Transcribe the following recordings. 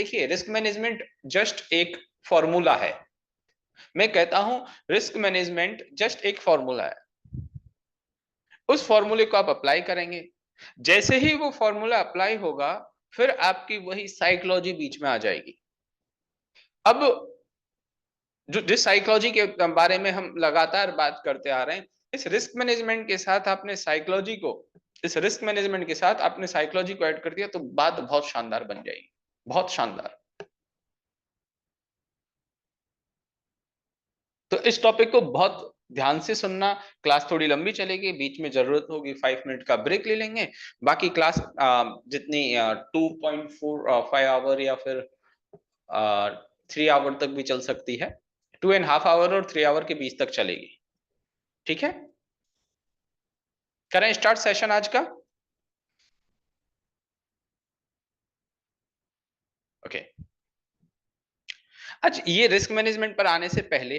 देखिए, risk management just एक formula है। मैं कहता हूं रिस्क मैनेजमेंट जस्ट एक फॉर्मूला है। उस फॉर्मूले को आप अप्लाई करेंगे, जैसे ही वो फॉर्मूला अप्लाई होगा फिर आपकी वही साइकोलॉजी बीच में आ जाएगी। अब जो जिस साइकोलॉजी के बारे में हम लगातार बात करते आ रहे हैं, इस रिस्क मैनेजमेंट के साथ आपने साइकोलॉजी को इस रिस्क मैनेजमेंट के साथ आपने साइकोलॉजी को ऐड कर दिया तो बात बहुत शानदार बन जाएगी, बहुत शानदार। तो इस टॉपिक को बहुत ध्यान से सुनना। क्लास थोड़ी लंबी चलेगी, बीच में जरूरत होगी 5 मिनट का ब्रेक ले लेंगे। बाकी क्लास जितनी 2.45 आवर या फिर 3 आवर तक भी चल सकती है। 2.5 आवर और 3 आवर के बीच तक चलेगी। ठीक है, करें स्टार्ट सेशन आज का। ओके, आज ये रिस्क मैनेजमेंट पर आने से पहले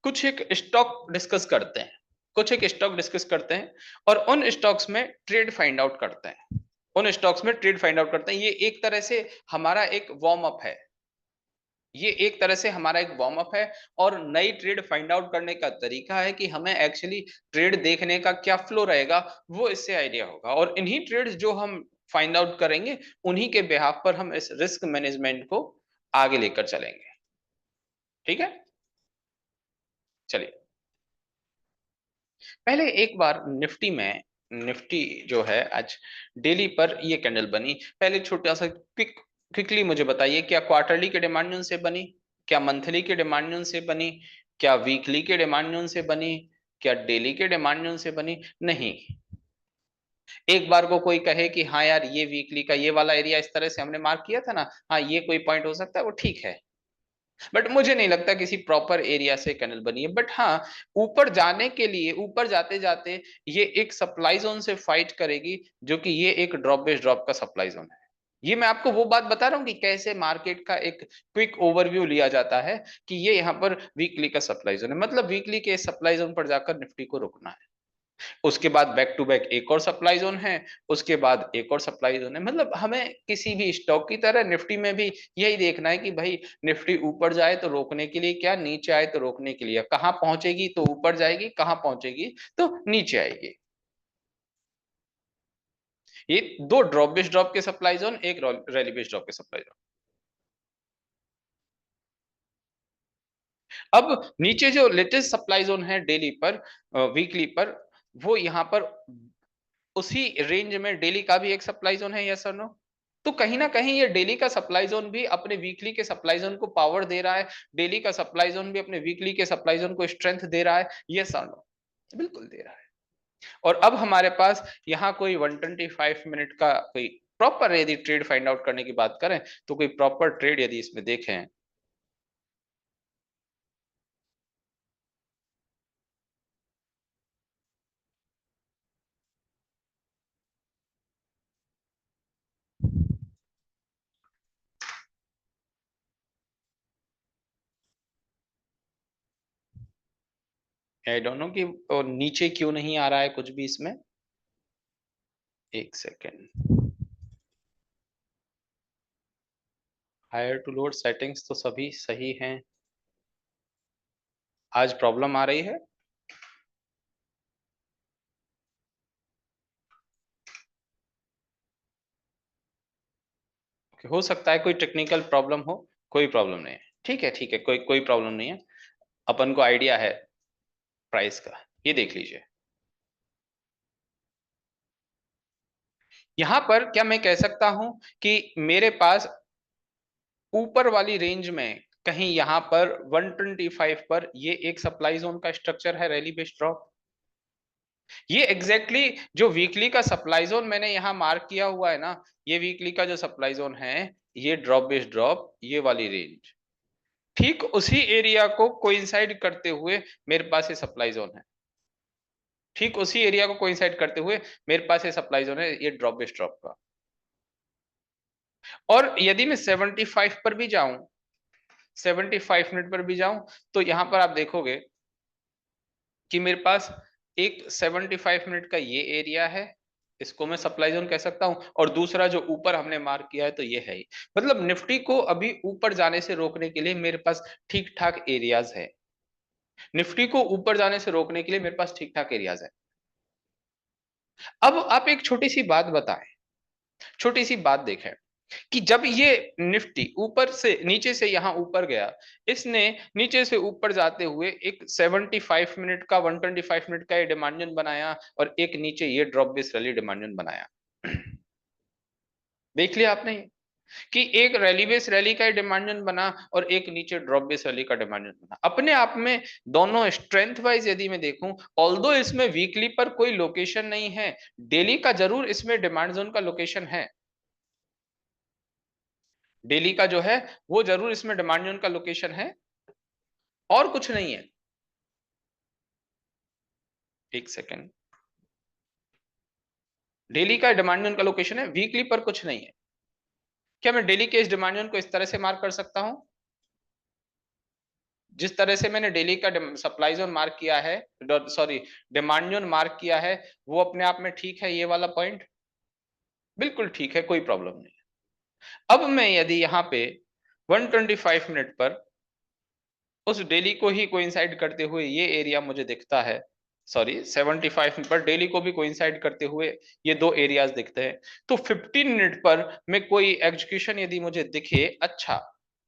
कुछ एक स्टॉक डिस्कस करते हैं। और उन स्टॉक्स में ट्रेड फाइंड आउट करते हैं। ये एक तरह से हमारा एक वार्म अप है। और नई ट्रेड फाइंड आउट करने का तरीका है कि हमें एक्चुअली ट्रेड देखने का क्या फ्लो रहेगा, वो इससे आइडिया होगा। और इन्हीं ट्रेड्स जो हम फाइंड आउट करेंगे, उन्हीं के बिहाफ पर हम इस रिस्क मैनेजमेंट को आगे लेकर चलेंगे। ठीक है, चलिए पहले एक बार निफ्टी जो है आज डेली पर ये कैंडल बनी। पहले छोटा सा क्विकली मुझे बताइए, क्या क्वार्टरली के डिमांड जोन से बनी, क्या मंथली के डिमांड जोन से बनी, क्या वीकली के डिमांड जोन से बनी, क्या डेली के डिमांड जोन से बनी? नहीं। एक बार को कोई कहे कि हाँ यार, ये वीकली का ये वाला एरिया इस तरह से हमने मार्क किया था ना, हाँ ये कोई पॉइंट हो सकता है, वो ठीक है। बट मुझे नहीं लगता किसी प्रॉपर एरिया से कैनल बनी है। बट हाँ, ऊपर जाने के लिए, ऊपर जाते जाते ये एक सप्लाई जोन से फाइट करेगी, जो कि ये एक ड्रॉप बेस्ड ड्रॉप का सप्लाई जोन है। ये मैं आपको वो बात बता रहा हूँ कि कैसे मार्केट का एक क्विक ओवरव्यू लिया जाता है कि ये यहाँ पर वीकली का सप्लाई जोन है, मतलब वीकली के सप्लाई जोन पर जाकर निफ्टी को रुकना है। उसके बाद बैक टू बैक एक और सप्लाई जोन है, उसके बाद एक और सप्लाई जोन है। मतलब हमें किसी भी स्टॉक की तरह निफ्टी में भी यही देखना है कि भाई निफ्टी ऊपर जाए तो रोकने के लिए क्या, नीचे आए तो रोकने के लिए। कहां पहुंचेगी तो ऊपर जाएगी, कहां पहुंचेगी तो नीचे आएगी। ये दो ड्रॉप बेस्ड ड्रॉप के सप्लाई जोन, एक रैली बेस्ड ड्रॉप के सप्लाई जोन। अब नीचे जो लेटेस्ट सप्लाई जोन है डेली पर, वीकली पर, वो यहां पर उसी रेंज में डेली का भी एक सप्लाई जोन है, यस और नो? तो कहीं ना कहीं ये डेली का सप्लाई जोन भी अपने वीकली के सप्लाई जोन को पावर दे रहा है, डेली का सप्लाई जोन भी अपने वीकली के सप्लाई जोन को स्ट्रेंथ दे रहा है, यस और नो? बिल्कुल दे रहा है। और अब हमारे पास यहाँ कोई 125 मिनट का कोई प्रॉपर, यदि ट्रेड फाइंड आउट करने की बात करें तो कोई प्रॉपर ट्रेड यदि इसमें देखें, आई डोंट नो कि और नीचे क्यों नहीं आ रहा है कुछ भी इसमें। एक second, higher to load settings तो सभी सही हैं, आज प्रॉब्लम आ रही है। हो सकता है कोई टेक्निकल प्रॉब्लम हो, कोई प्रॉब्लम नहीं है। ठीक है, ठीक है, कोई कोई प्रॉब्लम नहीं है। अपन को आइडिया है प्राइस का, ये देख लीजिए। यहां पर क्या मैं कह सकता हूं कि मेरे पास ऊपर वाली रेंज में कहीं यहां पर 125 पर ये एक सप्लाई जोन का स्ट्रक्चर है, रैली बेस्ड ड्रॉप। ये एग्जैक्टली exactly जो वीकली का सप्लाई जोन मैंने यहां मार्क किया हुआ है ना, ये वीकली का जो सप्लाई जोन है, ये ड्रॉप बेस्ड ड्रॉप, ये वाली रेंज ठीक उसी एरिया को कोइंसाइड करते हुए मेरे पास ये सप्लाई जोन है। ठीक उसी एरिया को कोइंसाइड करते हुए मेरे पास ये सप्लाई जोन है, ये ड्रॉप बेस्ड ड्रॉप का। और यदि मैं 75 पर भी जाऊं, 75 मिनट पर भी जाऊं, तो यहां पर आप देखोगे कि मेरे पास एक 75 मिनट का ये एरिया है, इसको मैं सप्लाई जोन कह सकता हूं। और दूसरा जो ऊपर हमने मार्क किया है तो ये है ही। मतलब निफ्टी को अभी ऊपर जाने से रोकने के लिए मेरे पास ठीक ठाक एरियाज है। निफ्टी को ऊपर जाने से रोकने के लिए मेरे पास ठीक ठाक एरियाज है। अब आप एक छोटी सी बात बताएं, छोटी सी बात देखें कि जब ये निफ्टी ऊपर से नीचे से यहां ऊपर गया, इसने नीचे से ऊपर जाते हुए एक 75 मिनट का 125 मिनट का ये डिमांड बनाया और एक नीचे ये ड्रॉप बेस रैली डिमांड बनाया। देख लिया आपने कि एक रैली बेस रैली का डिमांड बना और एक नीचे ड्रॉप बेस रैली का डिमांड बना। अपने आप में दोनों स्ट्रेंथ वाइज यदि मैं देखूं, ऑल्दो इसमें वीकली पर कोई लोकेशन नहीं है, डेली का जरूर इसमें डिमांड जोन का लोकेशन है। डेली का जो है वो जरूर इसमें डिमांड जोन का लोकेशन है, और कुछ नहीं है। एक सेकेंड, डेली का डिमांड जोन का लोकेशन है, वीकली पर कुछ नहीं है। क्या मैं डेली के इस डिमांड जोन को इस तरह से मार्क कर सकता हूं? जिस तरह से मैंने डेली का सप्लाई जोन मार्क किया है, सॉरी डिमांड जोन मार्क किया है, वो अपने आप में ठीक है। ये वाला पॉइंट बिल्कुल ठीक है, कोई प्रॉब्लम नहीं। अब मैं यदि यहाँ पे 125 मिनट पर उस डेली को ही कोइंसाइड करते हुए ये एरिया मुझे दिखता है, सॉरी 75 मिनट पर डेली को भी कोइंसाइड करते हुए ये दो एरियाज दिखते हैं, तो 15 मिनट पर मैं कोई एग्जीक्यूशन यदि मुझे दिखे अच्छा,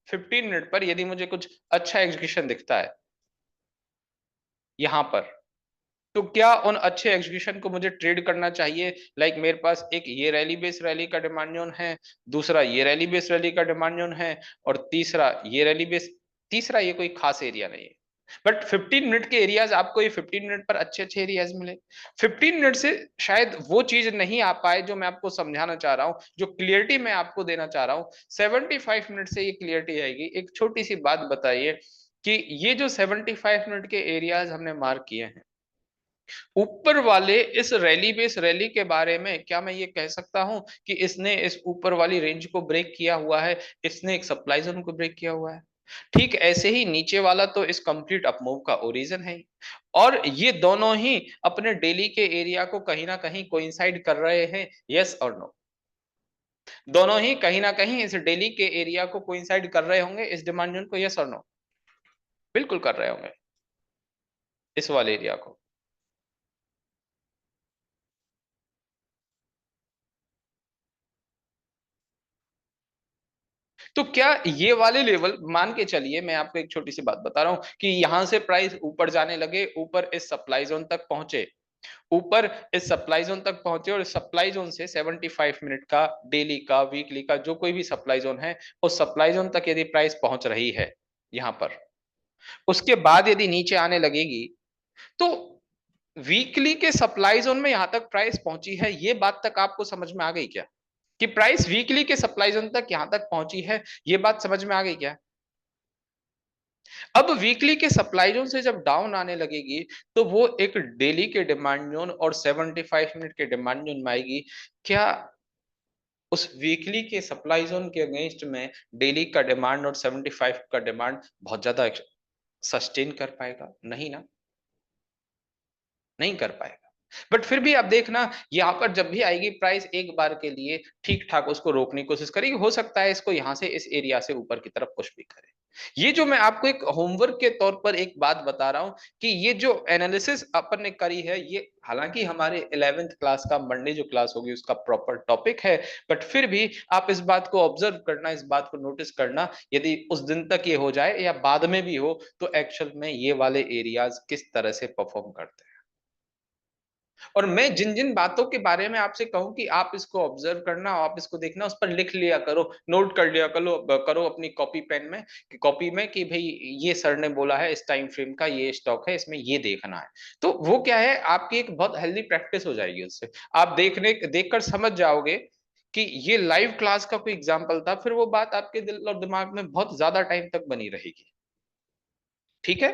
15 मिनट पर यदि मुझे कुछ अच्छा एग्जीक्यूशन दिखता है यहां पर, तो क्या उन अच्छे एग्जीक्यूशन को मुझे ट्रेड करना चाहिए? लाइक मेरे पास एक ये रैली बेस रैली का डिमांड जोन है, दूसरा ये रैली बेस रैली का डिमांड जोन है, और तीसरा ये रैली बेस, तीसरा ये कोई खास एरिया नहीं है। बट 15 मिनट के एरियाज आपको ये 15 मिनट पर अच्छे अच्छे एरियाज मिले। 15 मिनट से शायद वो चीज नहीं आ पाए जो मैं आपको समझाना चाह रहा हूं, जो क्लियरिटी मैं आपको देना चाह रहा हूं। 75 मिनट से ये क्लियरिटी आएगी। एक छोटी सी बात बताइए कि ये जो 75 मिनट के एरियाज हमने मार्क किए हैं, ऊपर वाले इस रैली बेस रैली के बारे में क्या मैं ये कह सकता हूं कि इसने इस ऊपर वाली रेंज को ब्रेक किया हुआ है, इसने एक सप्लाई जोन को ब्रेक किया हुआ है? ठीक ऐसे ही नीचे वाला तो इस कंप्लीट अपमूव का ओरिजिन है, और ये दोनों ही अपने डेली के एरिया को कहीं ना कहीं कोइंसाइड कर रहे हैं, यस और नो? दोनों ही कहीं ना कहीं इस डेली के एरिया को कोइंसाइड कर रहे होंगे, इस डिमांड जोन को, यस और नो? बिल्कुल कर रहे होंगे, इस वाले एरिया को। तो क्या ये वाले लेवल मान के चलिए, मैं आपको एक छोटी सी बात बता रहा हूं कि यहां से प्राइस ऊपर जाने लगे, ऊपर इस सप्लाई जोन तक पहुंचे, ऊपर इस सप्लाई जोन तक पहुंचे, और सप्लाई जोन से 75 मिनट का, डेली का, वीकली का जो कोई भी सप्लाई जोन है, उस सप्लाई जोन तक यदि प्राइस पहुंच रही है यहां पर, उसके बाद यदि नीचे आने लगेगी, तो वीकली के सप्लाई जोन में यहां तक प्राइस पहुंची है, ये बात तक आपको समझ में आ गई क्या? कि प्राइस वीकली के सप्लाई जोन तक यहां तक पहुंची है, ये बात समझ में आ गई क्या? अब वीकली के सप्लाई जोन से जब डाउन आने लगेगी, तो वो एक डेली के डिमांड जोन और 75 मिनट के डिमांड जोन में आएगी। क्या उस वीकली के सप्लाई जोन के अगेंस्ट में डेली का डिमांड और 75 का डिमांड बहुत ज्यादा सस्टेन कर पाएगा? नहीं ना, नहीं कर पाएगा। बट फिर भी आप देखना, यहाँ पर जब भी आएगी प्राइस एक बार के लिए ठीक ठाक उसको रोकने की कोशिश करेगी, हो सकता है इसको यहाँ से इस एरिया से ऊपर की तरफ पुश भी करे। ये जो मैं आपको एक होमवर्क के तौर पर एक बात बता रहा हूं कि ये जो एनालिसिस अपन ने करी है, ये हालांकि हमारे 11th क्लास का मंडे जो क्लास होगी उसका प्रॉपर टॉपिक है, बट फिर भी आप इस बात को ऑब्जर्व करना, इस बात को नोटिस करना, यदि उस दिन तक ये हो जाए या बाद में भी हो, तो एक्चुअल में ये वाले एरियाज किस तरह से परफॉर्म करते हैं। और मैं जिन जिन बातों के बारे में आपसे कहूं कि आप इसको ऑब्जर्व करना, आप इसको देखना, उस पर लिख लिया करो, नोट कर लिया करो, करो अपनी कॉपी पेन में, कि कॉपी में कि भाई ये सर ने बोला है इस टाइम फ्रेम का ये स्टॉक है, इसमें ये देखना है। तो वो क्या है, आपकी एक बहुत हेल्दी प्रैक्टिस हो जाएगी उससे। आप देखकर समझ जाओगे कि ये लाइव क्लास का कोई एग्जाम्पल था, फिर वो बात आपके दिल और दिमाग में बहुत ज्यादा टाइम तक बनी रहेगी। ठीक है?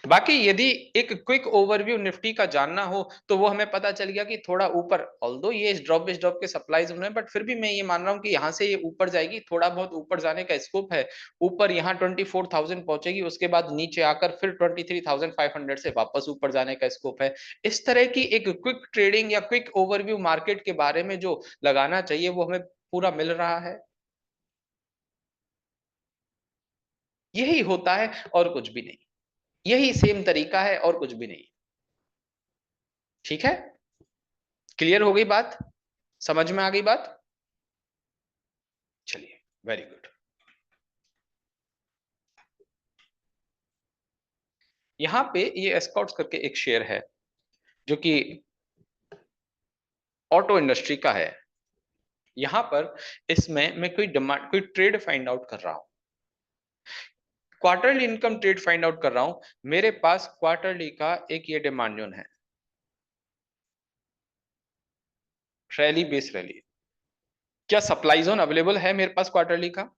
बाकी यदि एक क्विक ओवरव्यू निफ्टी का जानना हो तो वो हमें पता चल गया कि थोड़ा ऊपर, ऑल्दो ये इस ड्रॉप के सप्लाई जोन है, बट फिर भी मैं ये मान रहा हूँ कि यहाँ से ये ऊपर जाएगी, थोड़ा बहुत ऊपर जाने का स्कोप है। ऊपर यहाँ 24,000 पहुंचेगी, उसके बाद नीचे आकर फिर 23,500 से वापस ऊपर जाने का स्कोप है। इस तरह की एक क्विक ट्रेडिंग या क्विक ओवरव्यू मार्केट के बारे में जो लगाना चाहिए वो हमें पूरा मिल रहा है। यही होता है और कुछ भी नहीं, यही सेम तरीका है और कुछ भी नहीं। ठीक है, क्लियर हो गई बात, समझ में आ गई बात? चलिए, वेरी गुड। यहां पे ये एस्कॉर्ट्स करके एक शेयर है जो कि ऑटो इंडस्ट्री का है। यहां पर इसमें मैं कोई डिमांड, कोई ट्रेड फाइंड आउट कर रहा हूं, quarterly income trade find out कर रहा हूं। मेरे पास क्वार्टरली का एक ये डिमांड जोन है, रैली बेस रैली। क्या सप्लाई जोन अवेलेबल है मेरे पास क्वार्टरली का?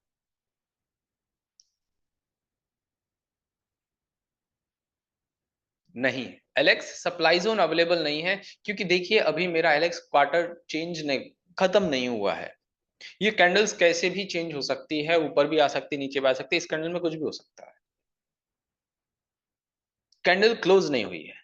नहीं, एलेक्स सप्लाई जोन अवेलेबल नहीं है, क्योंकि देखिए अभी मेरा एलेक्स क्वार्टर चेंज नहीं, खत्म नहीं हुआ है। ये कैंडल्स कैसे भी चेंज हो सकती है, ऊपर भी आ सकती है, नीचे भी आ सकती है, इस कैंडल में कुछ भी हो सकता है। कैंडल क्लोज नहीं हुई है,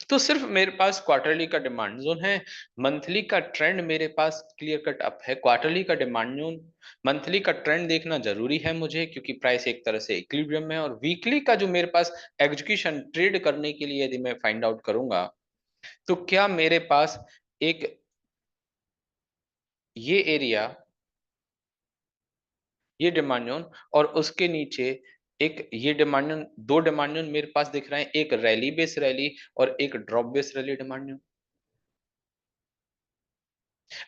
तो सिर्फ मेरे पास क्वार्टरली का डिमांड जोन है। मंथली का ट्रेंड मेरे पास क्लियर कट अप है, क्वार्टरली का डिमांड जोन, मंथली का ट्रेंड देखना जरूरी है मुझे, क्योंकि प्राइस एक तरह से इक्विलिब्रियम में है। और वीकली का जो मेरे पास एग्जीक्यूशन ट्रेड करने के लिए यदि मैं फाइंड आउट करूंगा, तो क्या मेरे पास एक ये एरिया, ये डिमांड जोन, और उसके नीचे एक ये डिमांड जोन, दो डिमांड जोन मेरे पास दिख रहे हैं, एक रैली बेस रैली और एक drop base rally demand zone.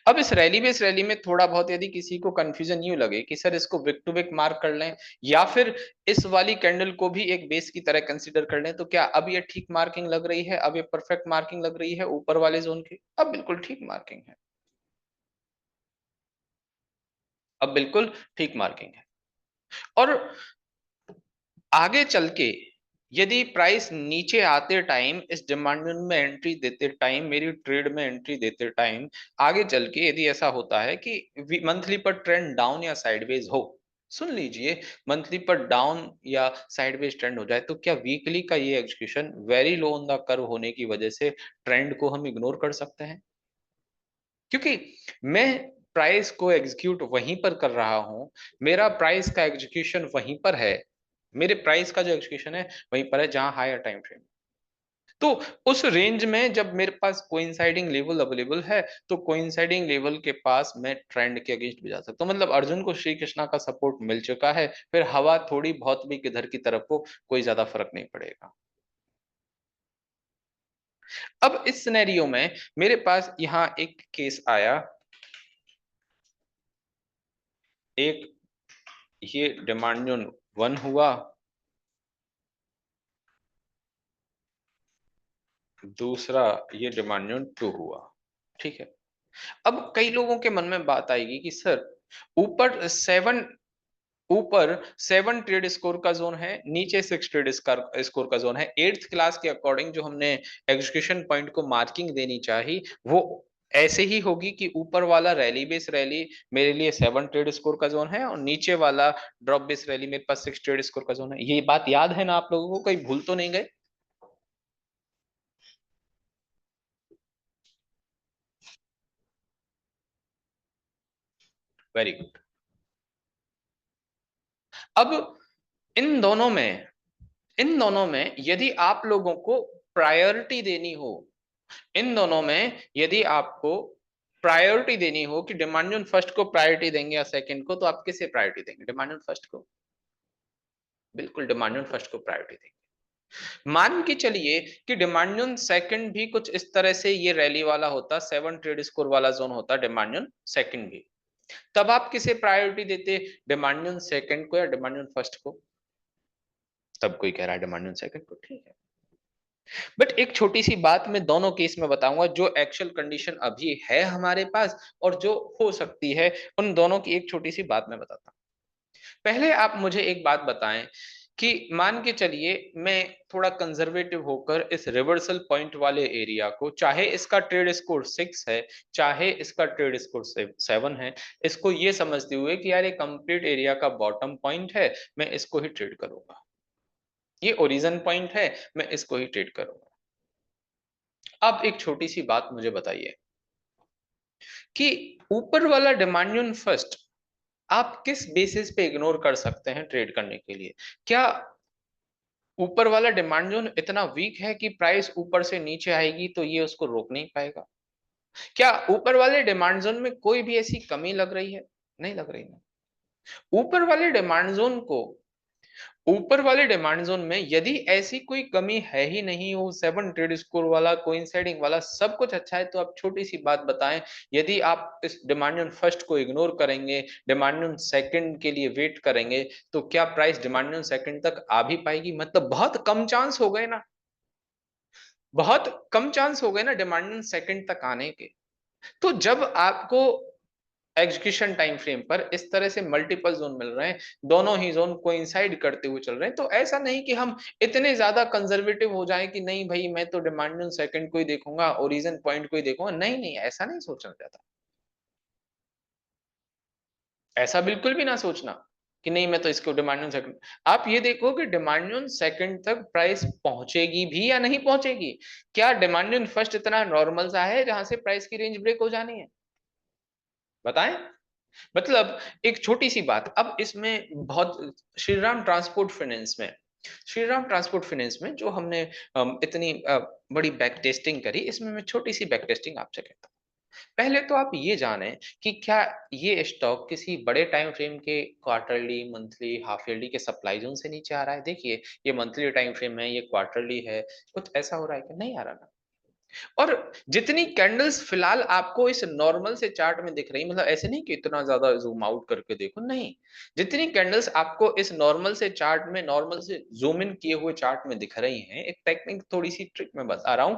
अब इस रैली बेस रैली में थोड़ा बहुत यदि किसी को कंफ्यूजन यूं लगे कि सर इसको विक टू विक मार्क कर लें या फिर इस वाली कैंडल को भी एक बेस की तरह कंसीडर कर लें, तो क्या अब ये ठीक मार्किंग लग रही है? अब ये परफेक्ट मार्किंग लग रही है ऊपर वाले जोन की? अब बिल्कुल ठीक मार्किंग है, अब बिल्कुल ठीक मार्किंग है। और आगे चल के यदि प्राइस नीचे आते टाइम, इस डिमांड में एंट्री देते टाइम, मेरी ट्रेड में एंट्री देते टाइम, आगे चल के यदि ऐसा होता है कि मंथली पर ट्रेंड डाउन या साइडवेज हो, सुन लीजिए, मंथली पर डाउन या साइडवेज ट्रेंड हो जाए, तो क्या वीकली का ये execution very low on the curve होने की वजह से ट्रेंड को हम इग्नोर कर सकते हैं? क्योंकि मैं प्राइस को एग्जीक्यूट वहीं पर कर रहा हूं, मेरा प्राइस का एग्जीक्यूशन वहीं पर है, मेरे प्राइस का जो एग्जीक्यूशन है वहीं पर है जहां हायर टाइम फ्रेम। तो उस रेंज में जब मेरे पास कोइंसाइडिंग लेवल अवेलेबल है, तो कोइंसाइडिंग लेवल के पास मैं ट्रेंड के अगेंस्ट भी जा सकता हूं। मतलब अर्जुन को श्री कृष्णा का सपोर्ट मिल चुका है, फिर हवा थोड़ी बहुत भी किधर की तरफ हो, कोई ज्यादा फर्क नहीं पड़ेगा। अब इस सिनेरियो में मेरे पास यहां एक केस आया, एक ये डिमांड जोन 1 हुआ, दूसरा ये डिमांड जोन 2 हुआ। ठीक है, अब कई लोगों के मन में बात आएगी कि सर ऊपर 7, ऊपर 7 ट्रेड स्कोर का जोन है, नीचे 6 ट्रेड स्कोर का जोन है। 8th क्लास के अकॉर्डिंग जो हमने एग्जीक्यूशन पॉइंट को मार्किंग देनी चाहिए वो ऐसे ही होगी कि ऊपर वाला रैली बेस रैली मेरे लिए 7 ट्रेड स्कोर का जोन है, और नीचे वाला ड्रॉप बेस रैली मेरे पास 6 ट्रेड स्कोर का जोन है। ये बात याद है ना आप लोगों को? कहीं भूल तो नहीं गए? Very good. अब इन दोनों में, इन दोनों में यदि आप लोगों को प्रायोरिटी देनी हो, इन दोनों में यदि आपको प्रायोरिटी देनी हो कि डिमांड जोन फर्स्ट को प्रायोरिटी देंगे या सेकंड को, तो आप किसे प्रायोरिटी देंगे? डिमांड जोन फर्स्ट को, बिल्कुल डिमांड जोन फर्स्ट को प्रायोरिटी देंगे। मान के चलिए कि डिमांड जोन सेकंड भी कुछ इस तरह से ये रैली वाला होता, 7 ट्रेड स्कोर वाला जोन होता डिमांड जोन सेकंड भी, तब आप किसे प्रायोरिटी देते? डिमांड जोन सेकंड को या डिमांड जोन फर्स्ट को? तब कोई कह रहा है डिमांड जोन सेकंड को, ठीक है। बट एक छोटी सी बात मैं दोनों केस में बताऊंगा, जो एक्चुअल कंडीशन अभी है हमारे पास और जो हो सकती है, उन दोनों की एक छोटी सी बात मैं बताता हूं। पहले आप मुझे एक बात बताएं कि मान के चलिए मैं थोड़ा कंजर्वेटिव होकर इस रिवर्सल पॉइंट वाले एरिया को, चाहे इसका ट्रेड स्कोर 6 है, चाहे इसका ट्रेड स्कोर 7 है, इसको ये समझते हुए कि यार ये कंप्लीट एरिया का बॉटम पॉइंट है, मैं इसको ही ट्रेड करूंगा, ये ओरिजिन पॉइंट है, मैं इसको ही ट्रेड करूंगा। अब एक छोटी सी बात मुझे बताइए कि ऊपर वाला डिमांड फर्स्ट आप किस बेसिस पे इग्नोर कर सकते हैं ट्रेड करने के लिए? क्या ऊपर वाला डिमांड जोन इतना वीक है कि प्राइस ऊपर से नीचे आएगी तो ये उसको रोक नहीं पाएगा? क्या ऊपर वाले डिमांड जोन में कोई भी ऐसी कमी लग रही है? नहीं लग रही ना। ऊपर वाले डिमांड जोन को, ऊपर वाले डिमांड जोन में यदि ऐसी कोई कमी है ही नहीं, वो 7 ट्रेड स्कोर वाला, कोइंसाइडिंग वाला सब कुछ अच्छा है, तो आप छोटी सी बात बताएं, यदि आप इस डिमांड जोन फर्स्ट को इग्नोर करेंगे, डिमांड जोन सेकंड के लिए वेट करेंगे, तो क्या प्राइस डिमांड जोन सेकंड तक आ भी पाएगी? मतलब बहुत कम चांस हो गए ना, बहुत कम चांस हो गए ना डिमांड सेकंड तक आने के। तो जब आपको एग्जीक्यूशन टाइम फ्रेम पर इस तरह से मल्टीपल जोन मिल रहे हैं, दोनों ही जोन कोइंसाइड करते हुए चल रहे हैं, तो ऐसा नहीं कि हम इतने ज्यादा कंजर्वेटिव हो जाएं कि नहीं भाई मैं तो डिमांड जोन सेकंड को ही देखूंगा, ओरिजिन पॉइंट को ही देखूंगा। नहीं नहीं, ऐसा नहीं सोचना चाहता, ऐसा बिल्कुल भी ना सोचना कि नहीं मैं तो इसको डिमांड जोन सेकंड। आप ये देखो कि डिमांड जोन सेकंड तक प्राइस पहुंचेगी भी या नहीं पहुंचेगी। क्या डिमांड जोन फर्स्ट इतना नॉर्मल सा है जहां से प्राइस की रेंज ब्रेक हो जानी है? बताएं। मतलब एक छोटी सी बात, अब इसमें बहुत श्रीराम ट्रांसपोर्ट फाइनेंस में, श्रीराम ट्रांसपोर्ट फाइनेंस में जो हमने इतनी बड़ी बैक टेस्टिंग करी, इसमें मैं छोटी सी बैक टेस्टिंग आपसे कहता हूँ। पहले तो आप ये जाने कि क्या ये स्टॉक किसी बड़े टाइम फ्रेम के क्वार्टरली, मंथली, हाफ ईयरली के सप्लाई जोन से नीचे आ रहा है? देखिए ये मंथली टाइम फ्रेम है, ये क्वार्टरली है, कुछ ऐसा हो रहा है कि नहीं आ रहा ना। और जितनी कैंडल्स फिलहाल आपको इस नॉर्मल से चार्ट में दिख रही, मतलब ऐसे नहीं कि इतना ज्यादा जूम आउट करके देखो, नहीं, जितनी कैंडल्स आपको इस नॉर्मल से चार्ट में, नॉर्मल से जूम इन किए हुए चार्ट में दिख रही हैं, एक टेक्निक थोड़ी सी ट्रिक में बता रहा हूं।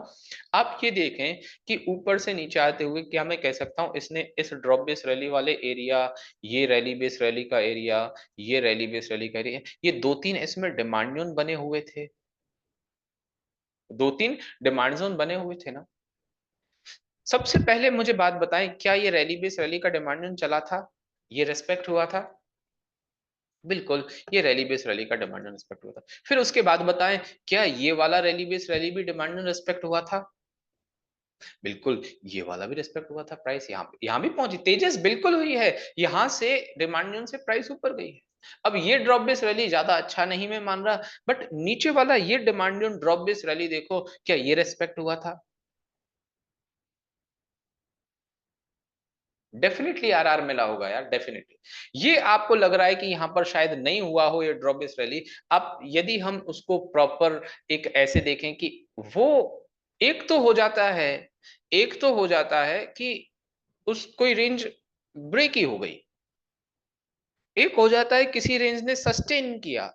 आप ये देखें कि ऊपर से नीचे आते हुए क्या मैं कह सकता हूं, इसने इस ड्रॉप बेस रैली वाले एरिया, ये रैली बेस रैली का एरिया, ये रैली बेस रैली का एरिया, ये दो तीन इसमें डिमांड जोन बने हुए थे, दो तीन डिमांड जोन बने हुए थे ना। सबसे पहले मुझे बात बताएं, क्या ये रैली बेस रैली का डिमांड चला था? ये रेस्पेक्ट हुआ था? बिल्कुल, ये रैली बेस रैली का डिमांड रेस्पेक्ट हुआ था। फिर उसके बाद बताएं, क्या ये वाला रैली बेस रैली भी डिमांड रेस्पेक्ट हुआ था? बिल्कुल, ये वाला भी रेस्पेक्ट हुआ था। प्राइस यहाँ भी पहुंची, तेजस बिल्कुल हुई है, यहां से डिमांड से प्राइस ऊपर गई है। अब ये ड्रॉप बेस रैली ज्यादा अच्छा नहीं मैं मान रहा, बट नीचे वाला ये डिमांड ड्रॉप बेस रैली देखो, क्या ये रेस्पेक्ट हुआ था? डेफिनेटली आरआर मिला होगा यार, डेफिनेटली। ये आपको लग रहा है कि यहां पर शायद नहीं हुआ हो ये ड्रॉप बेस रैली। अब यदि हम उसको प्रॉपर एक ऐसे देखें कि वो एक तो हो जाता है, एक तो हो जाता है कि उस कोई रेंज ब्रेक ही हो गई, एक हो जाता है किसी रेंज ने सस्टेन किया,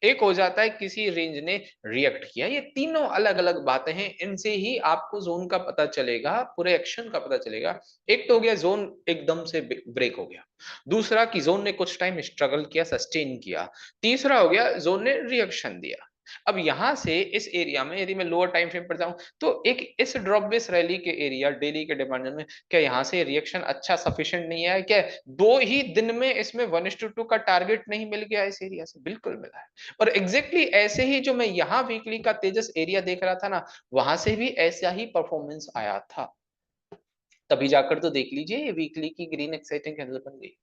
एक हो जाता है किसी रेंज ने रिएक्ट किया। ये तीनों अलग अलग बातें हैं, इनसे ही आपको जोन का पता चलेगा, पूरे एक्शन का पता चलेगा। एक तो हो गया जोन एकदम से ब्रेक हो गया, दूसरा कि जोन ने कुछ टाइम स्ट्रगल किया, सस्टेन किया, तीसरा हो गया जोन ने रिएक्शन दिया। अब यहां से इस एरिया में यदि मैं लोअर टाइम फ्रेम पर जाऊं, तो एक इस ड्रॉप बेस रैली के एरिया डेली के डिमांड में, क्या यहां से रिएक्शन अच्छा सफिशिएंट नहीं है क्या? 2 ही दिन में इसमें 1:2 का टारगेट नहीं मिल गया इस एरिया से? बिल्कुल मिला है। और एग्जैक्टली ऐसे ही जो मैं यहाँ वीकली का तेजस एरिया देख रहा था ना, वहां से भी ऐसा ही परफॉर्मेंस आया था। तभी जाकर तो देख लीजिए ये वीकली की ग्रीन एक्साइटिंग कैंडल बन गई।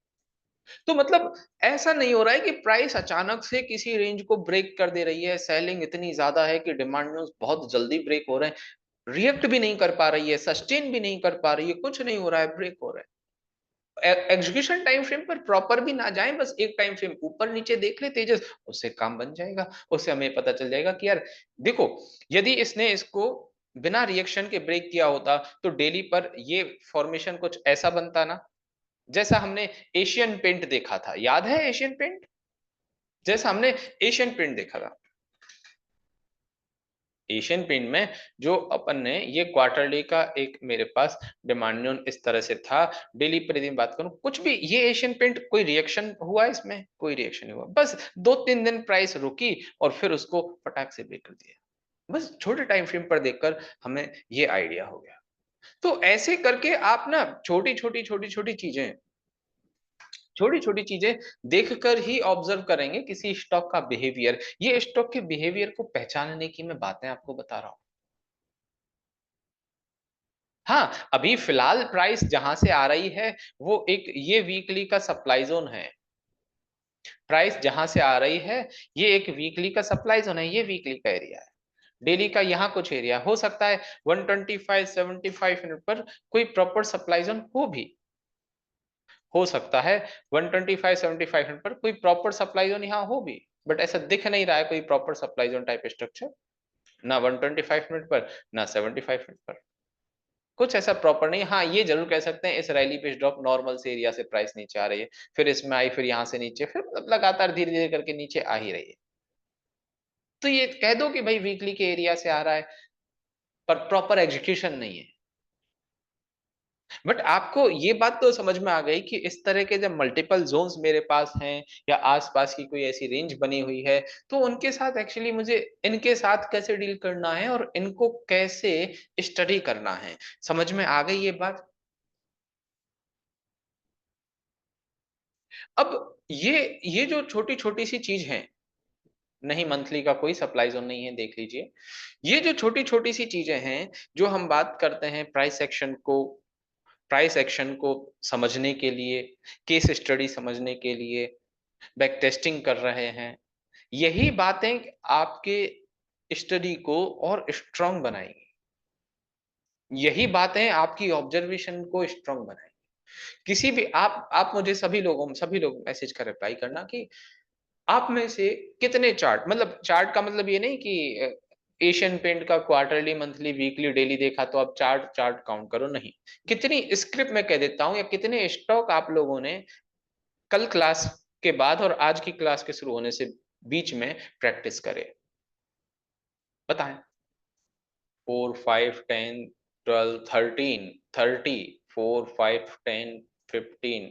तो मतलब ऐसा नहीं हो रहा है कि प्राइस अचानक से किसी रेंज को ब्रेक कर दे रही है, सेलिंग इतनी ज्यादा है कि डिमांड न्यूज बहुत जल्दी ब्रेक हो रहे हैं, रिएक्ट भी नहीं कर पा रही है, सस्टेन भी नहीं कर पा रही है, कुछ नहीं हो रहा है, ब्रेक हो रहा है। एग्जीक्यूशन टाइम फ्रेम पर प्रॉपर भी ना जाए, बस एक टाइम फ्रेम ऊपर नीचे देख ले तेजस, उससे काम बन जाएगा। उससे हमें पता चल जाएगा कि यार देखो, यदि इसने इसको बिना रिएक्शन के ब्रेक किया होता तो डेली पर ये फॉर्मेशन कुछ ऐसा बनता ना, जैसा हमने एशियन पेंट देखा था, याद है एशियन पेंट? जैसा हमने एशियन पेंट देखा था। एशियन पेंट में जो अपन ने ये क्वार्टरली का एक मेरे पास डिमांड इस तरह से था, डेली पर यदि बात करूं कुछ भी, ये एशियन पेंट कोई रिएक्शन हुआ इसमें? कोई रिएक्शन नहीं हुआ, बस 2-3 दिन प्राइस रुकी और फिर उसको फटाक से ब्रेक कर दिया। बस छोटे टाइम फ्रेम पर देखकर हमें ये आइडिया हो गया। तो ऐसे करके आप ना छोटी-छोटी चीजें देखकर ही ऑब्जर्व करेंगे किसी स्टॉक का बिहेवियर। ये स्टॉक के बिहेवियर को पहचानने की मैं बातें आपको बता रहा हूं। हाँ, अभी फिलहाल प्राइस जहां से आ रही है वो एक ये वीकली का सप्लाई जोन है। प्राइस जहां से आ रही है ये एक वीकली का सप्लाई जोन है, ये वीकली का एरिया है। डेली का यहाँ कुछ एरिया हो सकता है 125 75 मिनट पर कोई प्रॉपर सप्लाई जोन हो सकता है 125 75 मिनट पर कोई प्रॉपर सप्लाई जोन यहाँ हो भी, बट ऐसा दिख नहीं रहा है कोई proper supply zone type structure, ना 125 मिनट पर ना 75 मिनट पर कुछ ऐसा प्रॉपर नहीं। हाँ, ये जरूर कह सकते हैं इस रैली पे ड्रॉप नॉर्मल से एरिया से प्राइस नीचे आ रही है, फिर इसमें आई, फिर यहाँ से नीचे, फिर मतलब लगातार धीरे धीरे करके नीचे आ ही रही है। तो ये कह दो कि भाई वीकली के एरिया से आ रहा है, पर प्रॉपर एग्जीक्यूशन नहीं है। बट आपको ये बात तो समझ में आ गई कि इस तरह के जब मल्टीपल जोन्स मेरे पास हैं या आसपास की कोई ऐसी रेंज बनी हुई है, तो उनके साथ एक्चुअली मुझे इनके साथ कैसे डील करना है और इनको कैसे स्टडी करना है। समझ में आ गई ये बात? अब ये जो छोटी छोटी सी चीज है, नहीं मंथली का कोई सप्लाई जोन नहीं है, देख लीजिए। ये जो छोटी छोटी सी चीजें हैं जो हम बात करते हैं प्राइस एक्शन को समझने के लिए, केस स्टडी समझने के लिए, बैक टेस्टिंग कर रहे हैं, यही बातें आपके स्टडी को और स्ट्रांग बनाएंगी। यही बातें आपकी ऑब्जर्वेशन को स्ट्रांग बनाएंगी। किसी भी आप मुझे सभी लोग मैसेज का रिप्लाई करना कि आप में से कितने चार्ट, मतलब चार्ट का मतलब ये नहीं कि एशियन पेंट का क्वार्टरली मंथली वीकली डेली देखा तो आप चार्ट चार्ट काउंट करो, नहीं। कितनी स्क्रिप्ट में कह देता हूं या कितने स्टॉक आप लोगों ने कल क्लास के बाद और आज की क्लास के शुरू होने से बीच में प्रैक्टिस करे, बताएं। 4 5 10 30 4 5 10 15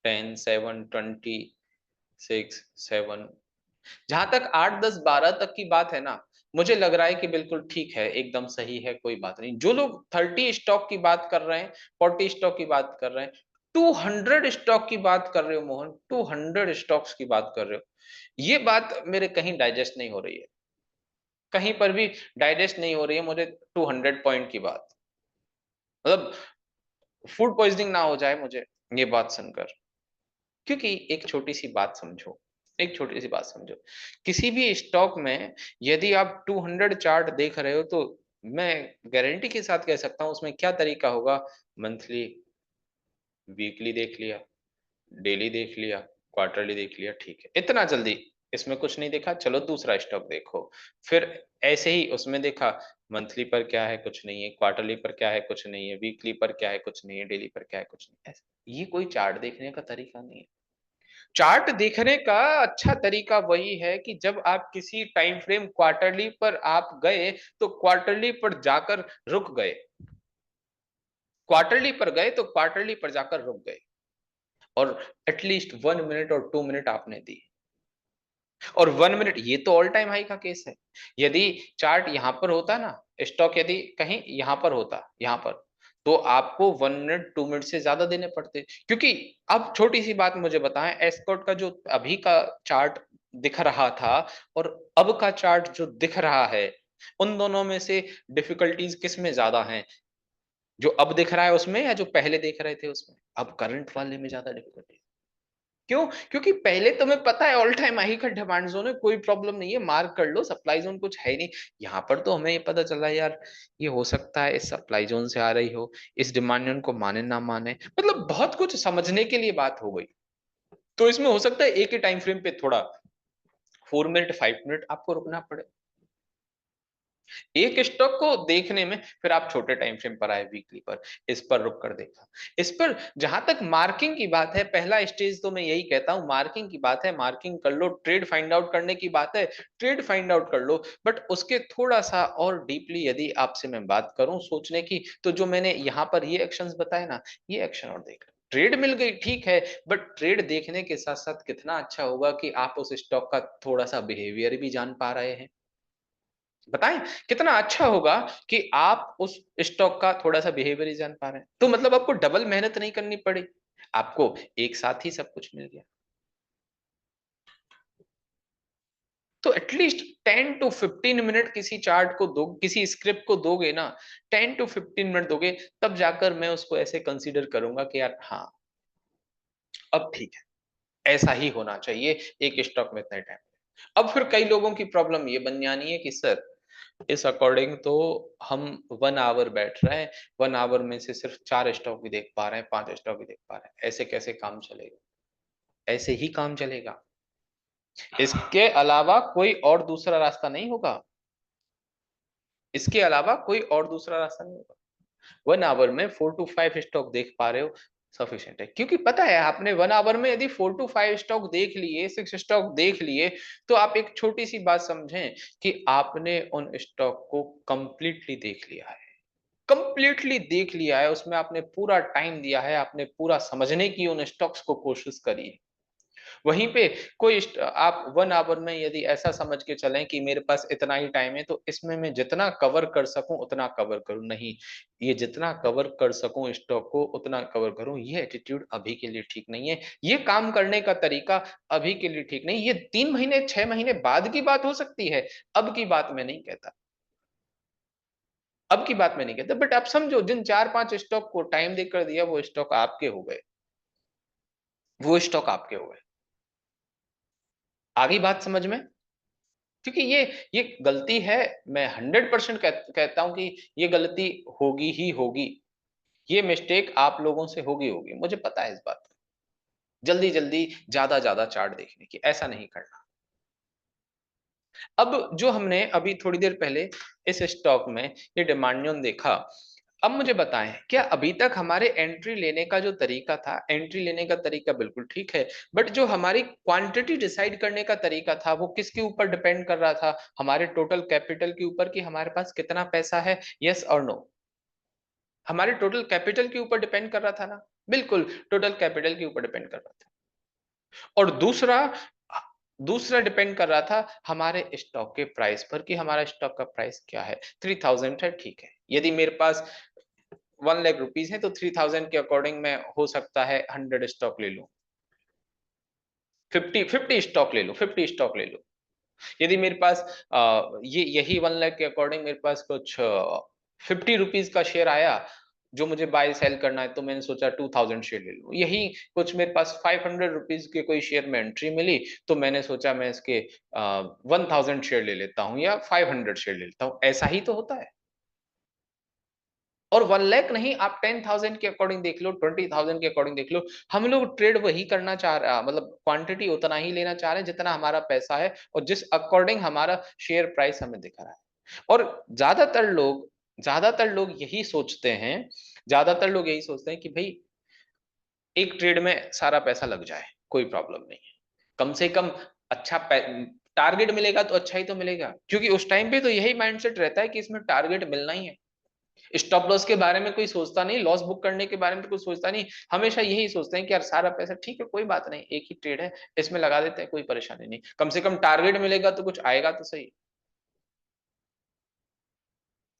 10 7 20 6 7। जहां तक 8 10 12 तक की बात है ना, मुझे लग रहा है कि बिल्कुल ठीक है, एकदम सही है, कोई बात नहीं। जो लोग 30 स्टॉक की बात कर रहे हैं, 40 स्टॉक की बात कर रहे हैं, 200 स्टॉक की बात कर रहे हो मोहन, 200 स्टॉक्स की बात कर रहे हो, ये बात मेरे कहीं डाइजेस्ट नहीं हो रही है, कहीं पर भी डाइजेस्ट नहीं हो रही है मुझे। 200 पॉइंट की बात, मतलब फूड पॉइजनिंग ना हो जाए मुझे ये बात सुनकर। क्योंकि एक छोटी सी बात समझो, एक छोटी सी बात समझो, किसी भी स्टॉक में यदि आप 200 चार्ट देख रहे हो तो मैं गारंटी के साथ कह सकता हूं उसमें क्या तरीका होगा। मंथली, वीकली देख लिया, डेली देख लिया, क्वार्टरली देख लिया, ठीक है, इतना जल्दी इसमें कुछ नहीं देखा, चलो दूसरा स्टॉक देखो। फिर ऐसे ही उसमें देखा, मंथली पर क्या है, कुछ नहीं है, क्वार्टरली पर क्या है, कुछ नहीं है, वीकली पर क्या है, कुछ नहीं है, डेली पर क्या है, कुछ नहीं है। ये कोई चार्ट देखने का तरीका नहीं है। चार्ट देखने का अच्छा तरीका वही है कि जब आप किसी टाइम फ्रेम क्वार्टरली पर आप गए तो क्वार्टरली पर जाकर रुक गए, क्वार्टरली पर गए तो क्वार्टरली पर जाकर रुक गए, और एटलीस्ट 1 मिनट और 2 मिनट आपने दी। और 1 मिनट ये तो ऑल टाइम हाई का केस है। यदि चार्ट यहां पर होता ना, स्टॉक यदि कहीं यहां पर होता, यहां पर, तो आपको 1 मिनट 2 मिनट से ज्यादा देने पड़ते, क्योंकि अब छोटी सी बात मुझे बताएं, एस्कॉर्ट का जो अभी का चार्ट दिख रहा था और अब का चार्ट जो दिख रहा है, उन दोनों में से डिफिकल्टीज किस में ज्यादा हैं? जो अब दिख रहा है उसमें या जो पहले देख रहे थे उसमें? अब करंट वाले में ज्यादा डिफिकल्टी। क्यों? क्योंकि पहले तुम्हें पता है ऑल टाइम हाई का डिमांड जोन है, कोई प्रॉब्लम नहीं है, मार्क कर लो, सप्लाई जोन कुछ है नहीं। यहाँ पर तो हमें ये पता चला यार, ये हो सकता है इस सप्लाई जोन से आ रही हो, इस डिमांड जोन को माने ना माने, मतलब बहुत कुछ समझने के लिए बात हो गई। तो इसमें हो सकता है एक ही टाइम फ्रेम पे थोड़ा 4 मिनट 5 मिनट आपको रुकना पड़े। एक स्टॉक को देखने में फिर आप छोटे टाइम फ्रेम पर आए, वीकली पर, इस पर रुक कर देखा। इस पर जहां तक मार्किंग की बात है, पहला स्टेज तो मैं यही कहता हूं, मार्किंग की बात है, मार्किंग कर लो। ट्रेड फाइंड आउट करने की बात है, ट्रेड फाइंड आउट कर लो। बट उसके थोड़ा सा और डीपली यदि आपसे मैं बात करूं सोचने की, तो जो मैंने यहां पर ये एक्शंस बताए ना, ये एक्शन और देख लो। ट्रेड मिल गई ठीक है, बट ट्रेड देखने के साथ साथ कितना अच्छा होगा कि आप उस स्टॉक का थोड़ा सा बिहेवियर भी जान पा रहे हैं। बताएं कितना अच्छा होगा कि आप उस स्टॉक का थोड़ा सा बिहेवियर ही जान पा रहे हैं, तो मतलब आपको डबल मेहनत नहीं करनी पड़ी, आपको एक साथ ही सब कुछ मिल गया। तो एटलीस्ट 10 to 15 मिनट किसी चार्ट को दो, किसी स्क्रिप्ट को दोगे ना, 10 to 15 मिनट दोगे, तब जाकर मैं उसको ऐसे कंसीडर करूंगा कि यार हाँ, अब ठीक है, ऐसा ही होना चाहिए, एक स्टॉक में इतना टाइम। अब फिर कई लोगों की प्रॉब्लम ये बन जानी है कि सर, इस अकॉर्डिंग तो हम 1 आवर बैठ रहे हैं, 1 आवर में से सिर्फ 4 स्टॉक भी देख पा रहे हैं, 5 स्टॉक भी देख पा रहे हैं, ऐसे कैसे काम चलेगा? ऐसे ही काम चलेगा, इसके अलावा कोई और दूसरा रास्ता नहीं होगा, इसके अलावा कोई और दूसरा रास्ता नहीं होगा। 1 आवर में 4 to 5 स्टॉक देख पा रहे हो, सफिशियंट है। क्योंकि पता है आपने 1 आवर में यदि 4 to 5 स्टॉक देख लिए, 6 स्टॉक देख लिए, तो आप एक छोटी सी बात समझें कि आपने उन स्टॉक को कंप्लीटली देख लिया है, कंप्लीटली देख लिया है, उसमें आपने पूरा टाइम दिया है, आपने पूरा समझने की उन स्टॉक्स को कोशिश करी है। वहीं पे आप 1 आवर में यदि ऐसा समझ के चलें कि मेरे पास इतना ही टाइम है, तो इसमें मैं जितना कवर कर सकूं उतना कवर करूं, नहीं, ये जितना कवर कर सकूं स्टॉक को उतना कवर करूं, ये एटीट्यूड अभी के लिए ठीक नहीं है, ये काम करने का तरीका अभी के लिए ठीक नहीं। ये 3 महीने 6 महीने बाद की बात हो सकती है, अब की बात मैं नहीं कहता, अब की बात मैं नहीं कहता। बट आप समझो, जिन 4 5 स्टॉक को टाइम देकर दिया, वो स्टॉक आपके हो गए, वो स्टॉक आपके हो गए। आगे बात समझ में? क्योंकि ये गलती है, मैं 100% कहता हूं कि ये गलती होगी ही होगी, ये मिस्टेक आप लोगों से होगी होगी, मुझे पता है इस बात का। जल्दी जल्दी ज्यादा ज्यादा चार्ट देखने की, ऐसा नहीं करना। अब जो हमने अभी थोड़ी देर पहले इस स्टॉक में ये डिमांड देखा, अब मुझे बताएं, क्या अभी तक हमारे एंट्री लेने का जो तरीका था, एंट्री लेने का तरीका बिल्कुल ठीक है, बट जो हमारी क्वांटिटी डिसाइड करने का तरीका था, वो किसके ऊपर डिपेंड कर रहा था? हमारे टोटल कैपिटल के ऊपर, कि हमारे पास कितना पैसा है, यस और नो? हमारे टोटल कैपिटल के ऊपर डिपेंड कर रहा था ना? बिल्कुल, टोटल कैपिटल के ऊपर डिपेंड कर रहा था। और दूसरा दूसरा डिपेंड कर रहा था हमारे स्टॉक के प्राइस पर, कि हमारा स्टॉक का प्राइस क्या है। 3000 है, ठीक है, यदि मेरे पास 1 लाख रुपीज है, तो 3000 के अकॉर्डिंग मैं हो सकता है 100 स्टॉक ले लूं, 50 स्टॉक ले लो, 50 स्टॉक ले लो। यदि मेरे पास ये यही 1 लाख के अकॉर्डिंग मेरे पास कुछ 50 रुपीज का शेयर आया, जो मुझे बाय सेल करना है, तो मैंने सोचा 2000 शेयर ले लूं। यही कुछ मेरे पास 500 रुपीज के कोई शेयर में एंट्री मिली, तो मैंने सोचा मैं इसके 1000 शेयर ले लेता हूं, या 500 शेयर ले लेता हूं। ऐसा ही तो होता है। और 1 लाख नहीं, आप 10,000 के अकॉर्डिंग देख लो, 20,000 के अकॉर्डिंग देख लो, हम लोग ट्रेड वही करना चाह रहे, मतलब क्वांटिटी उतना ही लेना चाह रहे हैं जितना हमारा पैसा है, और जिस अकॉर्डिंग हमारा शेयर प्राइस हमें दिख रहा है। और ज्यादातर लोग यही सोचते हैं, ज्यादातर लोग यही सोचते हैं कि भाई एक ट्रेड में सारा पैसा लग जाए, कोई प्रॉब्लम नहीं है, कम से कम अच्छा टारगेट मिलेगा तो अच्छा ही तो मिलेगा, क्योंकि उस टाइम पे तो यही माइंडसेट रहता है कि इसमें टारगेट मिलना ही है। स्टॉप लॉस के बारे में कोई सोचता नहीं, लॉस बुक करने के बारे में तो कोई सोचता नहीं, हमेशा यही सोचते हैं कि यार सारा पैसा ठीक है, कोई बात नहीं, एक ही ट्रेड है, इसमें लगा देते हैं, कोई परेशानी नहीं, कम से कम टारगेट मिलेगा तो कुछ आएगा तो सही।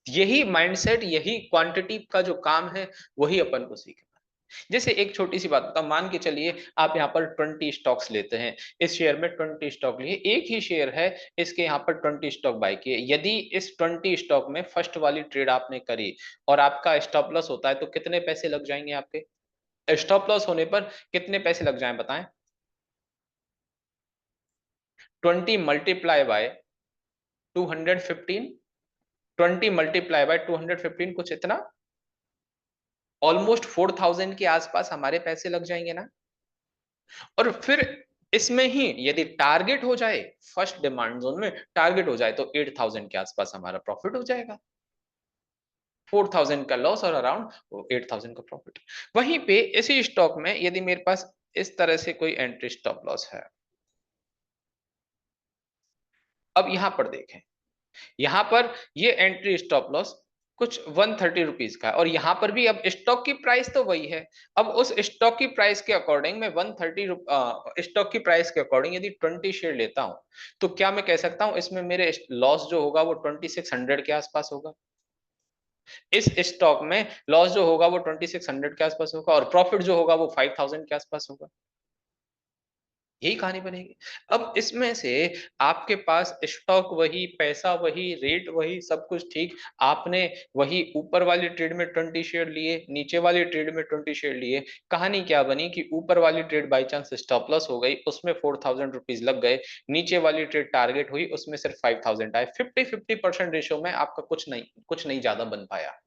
यही माइंडसेट, यही क्वांटिटी का जो काम है, वही अपन को सीखना है। जैसे एक छोटी सी बात बताओ, मान के चलिए आप यहाँ पर 20 स्टॉक्स लेते हैं, इस शेयर में 20 स्टॉक लिए, एक ही शेयर है, इसके यहाँ पर 20 स्टॉक बाय किए। यदि इस 20 स्टॉक में फर्स्ट वाली ट्रेड आपने करी और आपका स्टॉप लॉस होता है, तो कितने पैसे लग जाएंगे आपके? स्टॉप लॉस होने पर कितने पैसे लग जाएं बताएं? 20 मल्टीप्लाई बाय 215, 20 मल्टीप्लाई बाय 215, कुछ इतना, ऑलमोस्ट 4000 के आसपास हमारे पैसे लग जाएंगे ना। और फिर इसमें ही यदि टारगेट हो जाए, फर्स्ट डिमांड जोन में टारगेट हो जाए, तो 8000 के आसपास हमारा प्रॉफिट हो जाएगा। 4000 का लॉस और अराउंड 8000 का प्रॉफिट। वहीं पे इसी स्टॉक में यदि मेरे पास इस तरह से कोई एंट्री स्टॉप लॉस है, अब यहां पर देखें, यहां पर ये एंट्री स्टॉप लॉस कुछ 130 रुपीज का है, और यहां पर भी अब स्टॉक की प्राइस तो वही है। अब उस स्टॉक की प्राइस के अकॉर्डिंग मैं 130 स्टॉक की प्राइस के अकॉर्डिंग यदि 20 शेयर लेता हूं, तो क्या मैं कह सकता हूं इसमें मेरे लॉस जो होगा वो 2600 के आसपास होगा। इस स्टॉक में लॉस जो होगा वो 2600 के आसपास होगा, और प्रॉफिट जो होगा वो 5000 के आसपास होगा। यही कहानी बनेगी। अब इसमें से आपके पास स्टॉक वही, पैसा वही, रेट वही, सब कुछ ठीक। आपने वही ऊपर वाली ट्रेड में 20 शेयर लिए, नीचे वाली ट्रेड में 20 शेयर लिए। कहानी क्या बनी कि ऊपर वाली trade by chance stop loss हो गई, उसमें 4000 रुपीज लग गए। नीचे वाली ट्रेड टारगेट हुई, उसमें सिर्फ 5000 आए। 50-50% रेशियो में आपका कुछ नहीं ज्यादा बन पाया।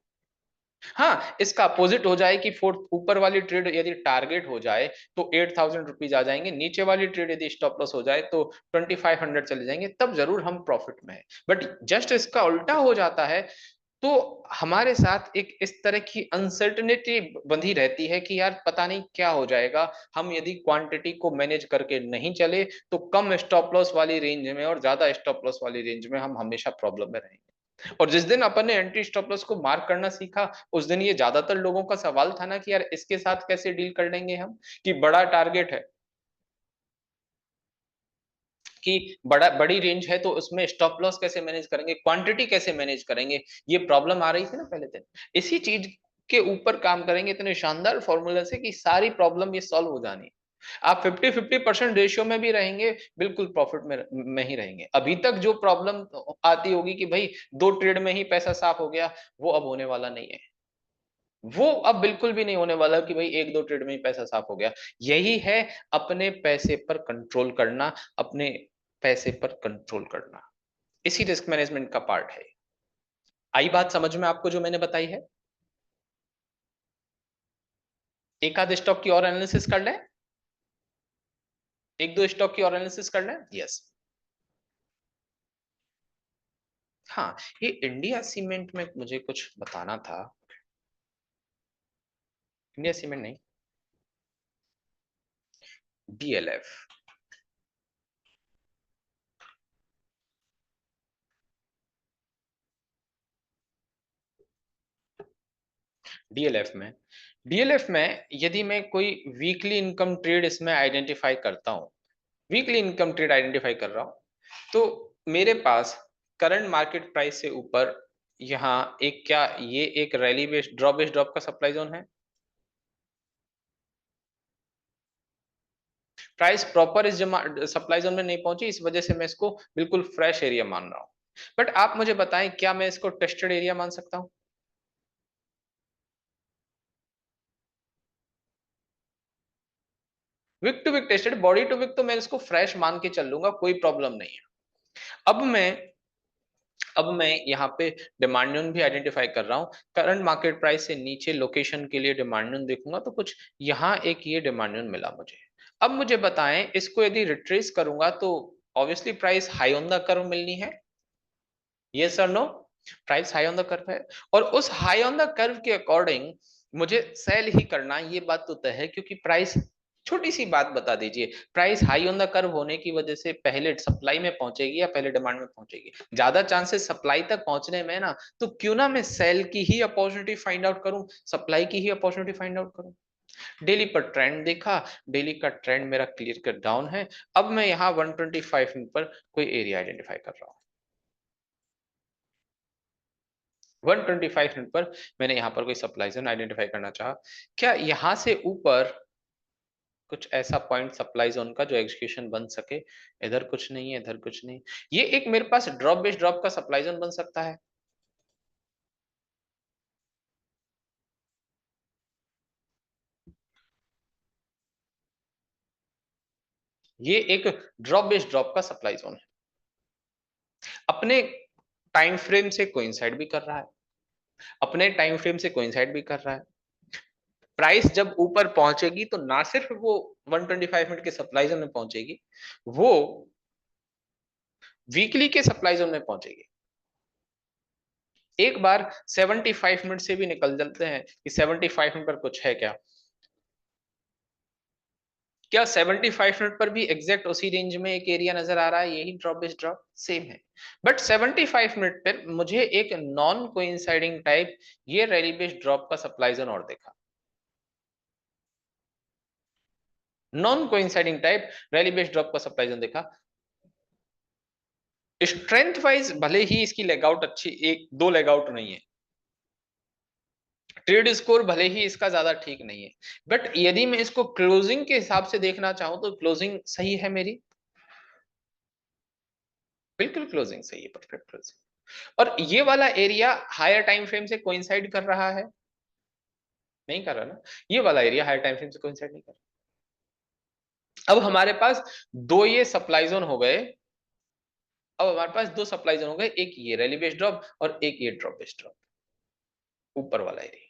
हाँ, इसका अपोजिट हो जाए कि फोर्थ ऊपर वाली ट्रेड यदि टारगेट हो जाए तो 8000 रुपीज आ जाएंगे, नीचे वाली ट्रेड यदि स्टॉप लॉस हो जाए तो 2500 चले जाएंगे, तब जरूर हम प्रॉफिट में है। बट जस्ट इसका उल्टा हो जाता है, तो हमारे साथ एक इस तरह की अनसर्टेनिटी बंधी रहती है कि यार पता नहीं क्या हो जाएगा। हम यदि क्वांटिटी को मैनेज करके नहीं चले, तो कम स्टॉप लॉस वाली रेंज में और ज्यादा स्टॉप लॉस वाली रेंज में हम हमेशा प्रॉब्लम में रहेंगे। और जिस दिन अपन ने एंटी स्टॉप लॉस को मार्क करना सीखा, उस दिन ये ज्यादातर लोगों का सवाल था ना कि यार इसके साथ कैसे डील कर लेंगे हम, कि बड़ा टारगेट है, कि बड़ी रेंज है, तो उसमें स्टॉप लॉस कैसे मैनेज करेंगे, क्वांटिटी कैसे मैनेज करेंगे। ये प्रॉब्लम आ रही थी ना पहले दिन। इसी चीज के ऊपर काम करेंगे इतने शानदार फॉर्मूला से कि सारी प्रॉब्लम ये सॉल्व हो जानी। आप 50-50% रेशियो में भी रहेंगे, बिल्कुल प्रॉफिट में ही रहेंगे। अभी तक जो प्रॉब्लम आती होगी कि भाई दो ट्रेड में ही पैसा साफ हो गया, वो अब होने वाला नहीं है। वो अब बिल्कुल भी नहीं होने वाला कि भाई एक दो ट्रेड में ही पैसा साफ हो गया। यही है अपने पैसे पर कंट्रोल करना, अपने पैसे पर कंट्रोल करना। इसी रिस्क मैनेजमेंट का पार्ट है। आई बात समझ में आपको जो मैंने बताई है? एक आध स्टॉक की और एनालिसिस कर लें, एक दो स्टॉक की और एनालिसिस कर लें। यस। हाँ, ये इंडिया सीमेंट में मुझे कुछ बताना था। इंडिया सीमेंट नहीं, डीएलएफ। डीएलएफ में यदि मैं कोई वीकली इनकम ट्रेड इसमें आइडेंटिफाई करता हूं, वीकली इनकम ट्रेड आइडेंटिफाई कर रहा हूं, तो मेरे पास करंट मार्केट प्राइस से ऊपर यहाँ एक, क्या ये एक रैली बेस्ड ड्रॉप का सप्लाई जोन है? प्राइस प्रॉपर इस सप्लाई जोन में नहीं पहुंची, इस वजह से मैं इसको बिल्कुल फ्रेश एरिया मान रहा हूं। बट आप मुझे बताएं, क्या मैं इसको टेस्टेड एरिया मान सकता हूं? Week to week tested, body to week तो मैं इसको फ्रेश मान के चल लूंगा, कोई प्रॉब्लम नहीं है। अब मैं अब मैं यहाँ पे डिमांड जोन भी आइडेंटिफाई कर रहा हूँ। करंट मार्केट प्राइस से नीचे लोकेशन के लिए डिमांड जोन देखूंगा, तो कुछ यहाँ एक ये डिमांड जोन मिला मुझे। अब मुझे बताएं, इसको यदि रिट्रेस करूंगा तो obviously price high on the curve मिलनी है। यस और no? Price high on the curve है, और उस हाई ऑन द कर्व के अकॉर्डिंग मुझे सेल ही करना, ये बात तो तय है, क्योंकि प्राइस, छोटी सी बात बता दीजिए, price high on the curve होने की वजह से पहले सप्लाई में पहुंचेगी या पहले डिमांड में पहुंचेगी? ज्यादा चांसेस सप्लाई तक पहुंचने में ना, तो क्यों ना मैं सेल की ही अपॉर्चुनिटी फाइंड आउट करूं, सप्लाई की ही अपॉर्चुनिटी फाइंड आउट करूं। डेली पर ट्रेंड देखा, डेली का ट्रेंड मेरा क्लियर कट डाउन है। अब मैं यहाँ 125 पर कोई एरिया आइडेंटिफाई कर रहा हूँ। 125 पर मैंने यहाँ पर कोई सप्लाई जोन आइडेंटिफाई करना चाहा। क्या यहाँ से ऊपर कुछ ऐसा पॉइंट सप्लाई जोन का जो एग्जीक्यूशन बन सके? इधर कुछ नहीं है, इधर कुछ नहीं। ये एक मेरे पास ड्रॉप बेस्ड ड्रॉप का सप्लाई जोन बन सकता है। ये एक ड्रॉप बेस्ड ड्रॉप का सप्लाई जोन है, अपने टाइम फ्रेम से कोइंसाइड भी कर रहा है, अपने टाइम फ्रेम से कोइंसाइड भी कर रहा है। प्राइस जब ऊपर पहुंचेगी तो ना सिर्फ वो 125 मिनट के सप्लाई जोन में पहुंचेगी, वो वीकली के सप्लाई जोन में पहुंचेगी। एक बार 75 मिनट से भी निकल जाते हैं कि 75 मिनट पर कुछ है क्या, क्या 75 मिनट पर भी एग्जैक्ट उसी रेंज में एक एरिया नजर आ रहा है, यही ड्रॉप बेस्ड ड्रॉप सेम है। बट 75 मिनट पर मुझे एक नॉन कोइंसाइडिंग टाइप ये रैली बेस्ड ड्रॉप का सप्लाई जोन और देखा, non coinciding type rally based drop का सप्लाई जोन देखा। स्ट्रेंथ वाइज भले ही इसकी लेगआउट अच्छी, एक दो लेगआउट नहीं है, ट्रेड स्कोर भले ही इसका ज्यादा ठीक नहीं है, बट यदि मैं इसको क्लोजिंग के हिसाब से देखना चाहूं तो क्लोजिंग सही है मेरी, बिल्कुल क्लोजिंग सही है, परफेक्ट क्लोजिंग। और ये वाला एरिया हायर टाइम फ्रेम से कोइंसाइड कर रहा है, नहीं कर रहा ना, ये वाला एरिया हायर टाइम फ्रेम से कोइंसाइड नहीं कर रहा। अब हमारे पास दो ये सप्लाई जोन हो गए, अब हमारे पास दो सप्लाई जोन हो गए, एक ये रैली बेस्ड ड्रॉप और एक ये ड्रॉप बेस्ड ड्रॉप, ऊपर वाला एरिया।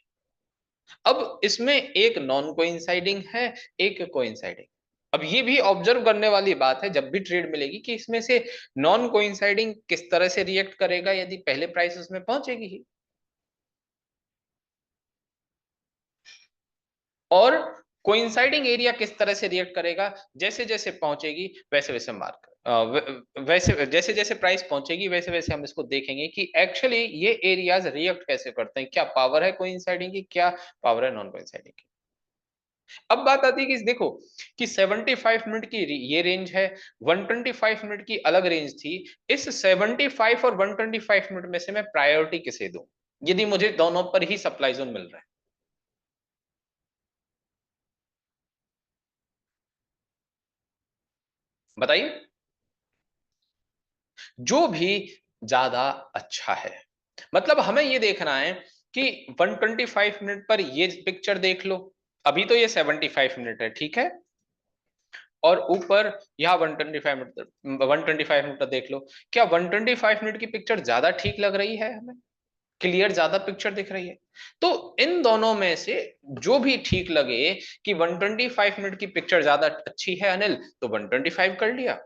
अब इसमें एक नॉन कोइंसाइडिंग है, एक कोइंसाइडिंग। अब ये भी ऑब्जर्व करने वाली बात है जब भी ट्रेड मिलेगी कि इसमें से नॉन कोइंसाइडिंग किस तरह से रिएक्ट करेगा यदि पहले प्राइस उसमें पहुंचेगी ही, और कोइंसाइडिंग एरिया किस तरह से रिएक्ट करेगा, जैसे जैसे पहुंचेगी वैसे वैसे वैसे जैसे जैसे प्राइस पहुंचेगी वैसे वैसे हम इसको देखेंगे कि एक्चुअली ये एरियाज रिएक्ट कैसे करते हैं, क्या पावर है कोइंसाइडिंग की, क्या पावर है नॉन कोइंसाइडिंग की। अब बात आती है कि देखो कि 75 मिनट की ये रेंज है, 125 मिनट की अलग रेंज थी, इस 75 और 125 मिनट में से मैं प्रायोरिटी किसे दूं यदि मुझे दोनों पर ही सप्लाई जोन मिल रहा है, बताइए। जो भी ज्यादा अच्छा है, मतलब हमें ये देखना है कि 125 मिनट पर ये पिक्चर देख लो, अभी तो ये 75 मिनट है, ठीक है, और ऊपर यहाँ 125 मिनट तक देख लो, क्या 125 मिनट की पिक्चर ज्यादा ठीक लग रही है हमें, क्लियर ज्यादा पिक्चर दिख रही है। तो इन दोनों में से जो भी ठीक लगे कि 125 मिनट की पिक्चर ज्यादा अच्छी है अनिल, तो 125 कर लिया,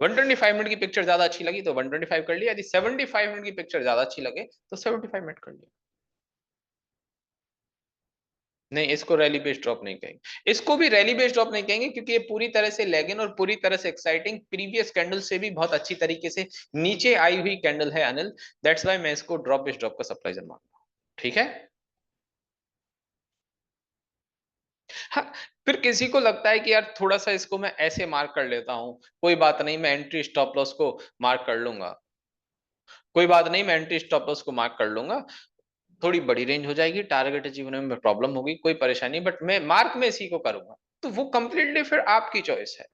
125 मिनट की पिक्चर ज्यादा अच्छी लगी तो 125 कर लिया, यदि 75 मिनट की पिक्चर ज्यादा अच्छी लगे तो 75 मिनट कर लिया। नहीं, इसको रैली बेस्ड ड्रॉप नहीं कहेंगे, इसको भी रैली बेस्ड ड्रॉप नहीं कहेंगे क्योंकि ये पूरी तरह से लेगिन और पूरी तरह से एक्साइटिंग प्रीवियस कैंडल से भी बहुत अच्छी तरीके से नीचे आई हुई कैंडल है अनिल, दैट्स वाई मैं इसको ड्रॉप बेस्ड ड्रॉप का सप्लाइजर मानता हूं, ठीक है। हाँ, फिर किसी को लगता है कि यार थोड़ा सा इसको मैं ऐसे मार्क कर लेता हूं, कोई बात नहीं मैं एंट्री स्टॉप लॉस को मार्क कर लूंगा, कोई बात नहीं मैं एंट्री स्टॉप लॉस को मार्क कर लूंगा, थोड़ी बड़ी रेंज हो जाएगी, टारगेट अचीव होने में प्रॉब्लम होगी, कोई परेशानी, बट मैं मार्क में इसी को करूंगा, तो वो कंप्लीटली फिर आपकी चॉइस है,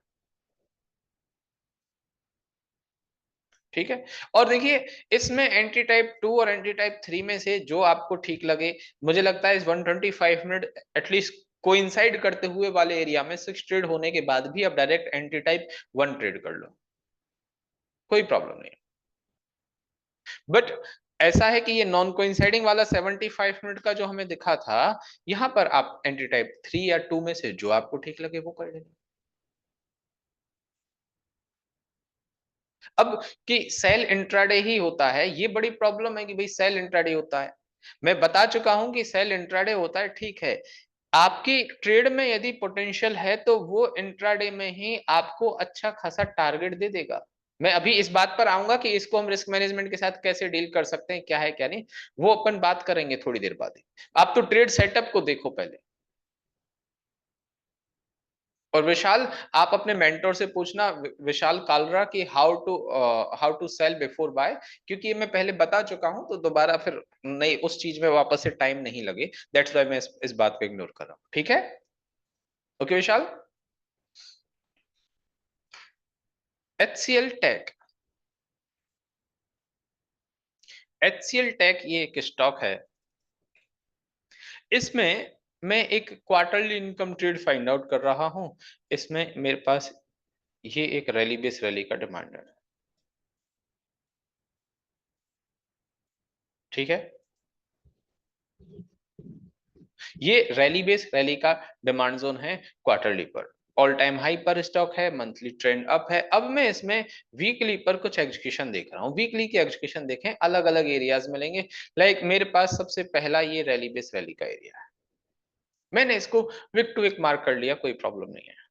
ठीक है। और देखिए इसमें एंटी टाइप 2 और एंटी टाइप 3 में से जो आपको ठीक लगे, मुझे लगता है इस 125 मिनट एटलीस्ट कोइंसाइड करते हुए वाले एरिया में 6 ट्रेड होने के बाद भी आप डायरेक्ट एंटी टाइप 1 ट्रेड कर लो, कोई प्रॉब्लम नहीं। बट ऐसा है कि ये नॉन कोइंसाइडिंग वाला 75 मिनट का जो हमें दिखा था, यहां पर आप एंटी टाइप 3 या 2 में से जो आपको ठीक लगे वो कर लेना। अब कि सेल इंट्राडे ही होता है, ये बड़ी प्रॉब्लम है कि भाई सेल इंट्राडे होता है, मैं बता चुका हूं कि सेल इंट्राडे होता है, ठीक है, आपकी ट्रेड में यदि पोटेंशियल है तो वो इंट्राडे में ही आपको अच्छा खासा टारगेट दे देगा। मैं अभी इस बात पर आऊंगा कि इसको हम रिस्क मैनेजमेंट के साथ कैसे डील कर सकते हैं, क्या है क्या नहीं, वो अपन बात करेंगे थोड़ी देर बाद ही। आप तो ट्रेड सेटअप को देखो पहले। और विशाल, आप अपने मेंटोर से पूछना, विशाल कालरा, कि how to sell before buy, क्योंकि ये मैं पहले बता चुका हूं तो दोबारा फिर नहीं उस चीज में वापस से टाइम नहीं लगे, दैट्स वाई मैं इस बात को इग्नोर कर रहा हूं, ठीक है। ओके विशाल। HCL टेक, HCL टेक ये एक स्टॉक है, इसमें मैं एक quarterly income trade find out कर रहा हूं, इसमें मेरे पास ये एक रैली बेस रैली का डिमांड है, ठीक है। ये रैली बेस रैली का डिमांड जोन है क्वार्टरली पर। ऑल टाइम हाई पर स्टॉक है, मंथली ट्रेंड अप है। अब मैं इसमें वीकली पर कुछ एग्जीक्यूशन देख रहा हूँ। वीकली की एग्जीक्यूशन देखें, अलग अलग एरियाज मिलेंगे। लाइक मेरे पास सबसे पहला ये रैली बेस रैली का एरिया है, मैंने इसको विक टू विक मार्क कर लिया, कोई प्रॉब्लम नहीं है।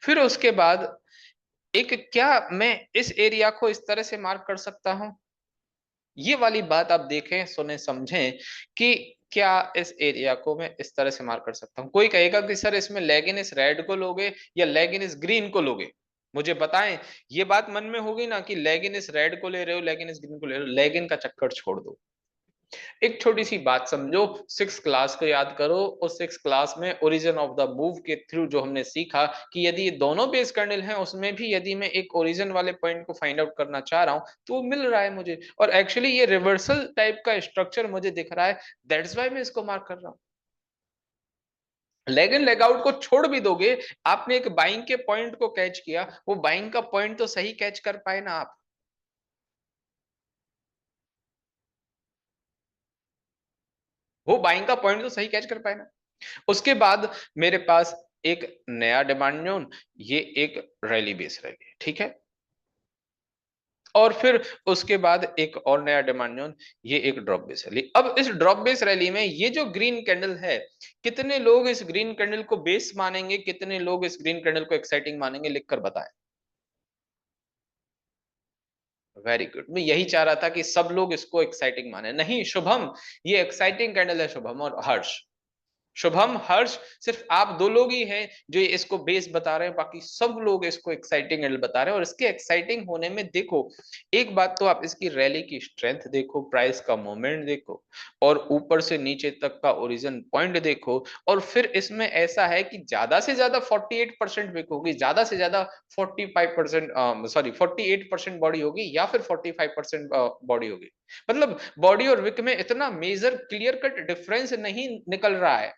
फिर उसके बाद एक, क्या मैं इस एरिया को इस तरह से मार्क कर सकता हूं? ये वाली बात आप देखें, सुने, समझें कि क्या इस एरिया को मैं इस तरह से मार्क कर सकता हूं? कोई कहेगा कि सर इसमें लेगिन इस रेड को लोगे या लेगिन इस ग्रीन को लोगे, मुझे बताएं। ये बात मन में होगी ना कि लेगिन इस रेड को ले रहे हो, लेगिन इस ग्रीन को ले रहे हो। लेगिन का चक्कर छोड़ दो, एक छोटी सी बात समझो, सिक्स क्लास को याद करो। उस सिक्स क्लास में ओरिजिन ऑफ द मूव के थ्रू जो हमने सीखा कि यदि ये दोनों बेस कर्नल हैं, उसमें भी यदि मैं एक ओरिजिन वाले पॉइंट को फाइंड आउट करना चाह रहा हूं तो वो मिल रहा है मुझे। और एक्चुअली ये रिवर्सल टाइप का स्ट्रक्चर मुझे दिख रहा है, दैट्स व्हाई मैं इसको मार्क कर रहा हूं। लेग इन लेग आउट को छोड़ भी दोगे, आपने एक बाइंग के पॉइंट को कैच किया, वो बाइंग का पॉइंट तो सही कैच कर पाए ना आप। वो बाइंग का पॉइंट तो सही कैच कर पाए ना। उसके बाद मेरे पास एक नया डिमांड जोन, ये एक रैली बेस रैली, ठीक है। और फिर उसके बाद एक और नया डिमांड जोन, ये एक ड्रॉप बेस रैली। अब इस ड्रॉप बेस रैली में ये जो ग्रीन कैंडल है, कितने लोग इस ग्रीन कैंडल को बेस मानेंगे, कितने लोग इस ग्रीन कैंडल को एक्साइटिंग मानेंगे, लिखकर बताएं। वेरी गुड, मैं यही चाह रहा था कि सब लोग इसको एक्साइटिंग माने। नहीं शुभम, ये एक्साइटिंग कैंडल है शुभम और हर्ष। शुभम, हर्ष, सिर्फ आप दो लोग ही हैं जो इसको बेस बता रहे हैं, बाकी सब लोग इसको एक्साइटिंग एंड बता रहे हैं। और इसके एक्साइटिंग होने में देखो, एक बात तो आप इसकी रैली की स्ट्रेंथ देखो, प्राइस का मोमेंट देखो, और ऊपर से नीचे तक का ओरिजिन पॉइंट देखो। और फिर इसमें ऐसा है कि ज्यादा से ज्यादा 48% विक होगी, ज्यादा से ज्यादा 45%, सॉरी 48% बॉडी होगी, या फिर 45% बॉडी होगी। मतलब बॉडी और विक में इतना मेजर क्लियर कट डिफरेंस नहीं निकल रहा है।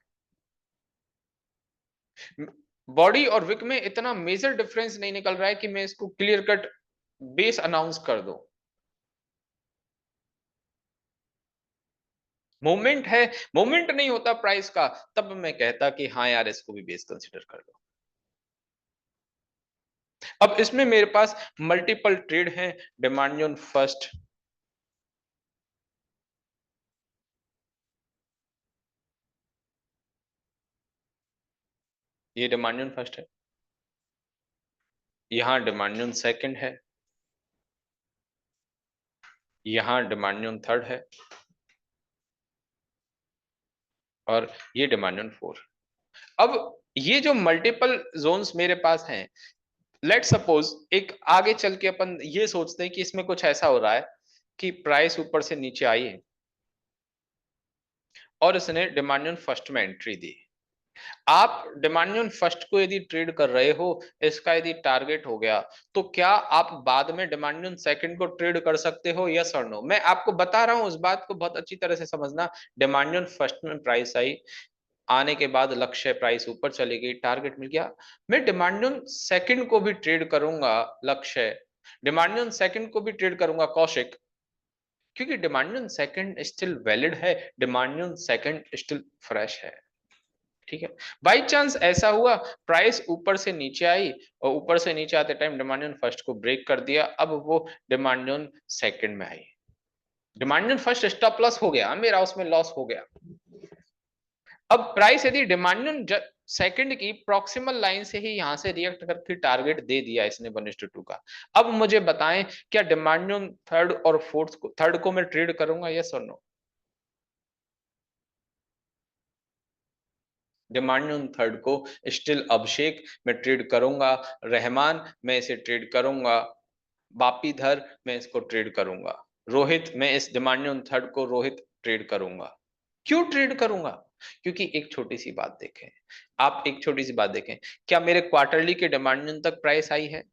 बॉडी और विक में इतना मेजर डिफरेंस नहीं निकल रहा है कि मैं इसको क्लियर कट बेस अनाउंस कर दूं। मोमेंट है, मोमेंट नहीं होता प्राइस का, तब मैं कहता कि हाँ यार इसको भी बेस कंसीडर कर लो। अब इसमें मेरे पास मल्टीपल ट्रेड हैं। डिमांड जोन फर्स्ट, ये डिमांड जोन फर्स्ट है। यहां डिमांड जोन सेकंड है। यहां डिमांड जोन थर्ड है। और ये डिमांड जोन फोर। अब ये जो मल्टीपल जोन्स मेरे पास हैं, लेट सपोज एक आगे चल के अपन ये सोचते हैं कि इसमें कुछ ऐसा हो रहा है कि प्राइस ऊपर से नीचे आई है और इसने डिमांड फर्स्ट में एंट्री दी। आप डिमांड फर्स्ट को यदि ट्रेड कर रहे हो, इसका यदि टारगेट हो गया, तो क्या आप बाद में डिमांड सेकंड को ट्रेड कर सकते हो? यस और नो? मैं आपको बता रहा हूं, उस बात को बहुत अच्छी तरह से समझना। डिमांड फर्स्ट में प्राइस आई, आने के बाद लक्ष्य प्राइस ऊपर चली गई, टारगेट मिल गया, मैं डिमांड सेकंड को भी ट्रेड करूंगा लक्ष्य, डिमांड सेकंड को भी ट्रेड करूंगा कौशिक, क्योंकि डिमांड सेकंड स्टिल वैलिड है, डिमांड सेकंड स्टिल फ्रेश है। ठीक है, बाई चांस ऐसा हुआ प्राइस ऊपर से नीचे आई, और ऊपर से नीचे आते टाइम डिमांड फर्स्ट को ब्रेक कर दिया, अब वो डिमांड सेकंड में आई, डिमांड फर्स्ट स्टॉप लॉस हो गया मेरा, उसमें लॉस हो गया। अब प्राइस यदि डिमांड सेकंड की प्रॉक्सिमल लाइन से ही यहां से रिएक्ट करके टारगेट दे दिया इसने 1:2 का, अब मुझे बताएं क्या डिमांड थर्ड और फोर्थ को, थर्ड को मैं ट्रेड करूंगा? यस और नो? डिमांड थर्ड को स्टिल अभिषेक मैं ट्रेड करूंगा, रहमान मैं इसे ट्रेड करूंगा, बापीधर मैं इसको ट्रेड करूंगा, रोहित मैं इस डिमांड थर्ड को रोहित ट्रेड करूंगा। क्यों ट्रेड करूंगा? क्योंकि एक छोटी सी बात देखें, आप एक छोटी सी बात देखें, क्या मेरे क्वार्टरली के डिमांड तक प्राइस आई है?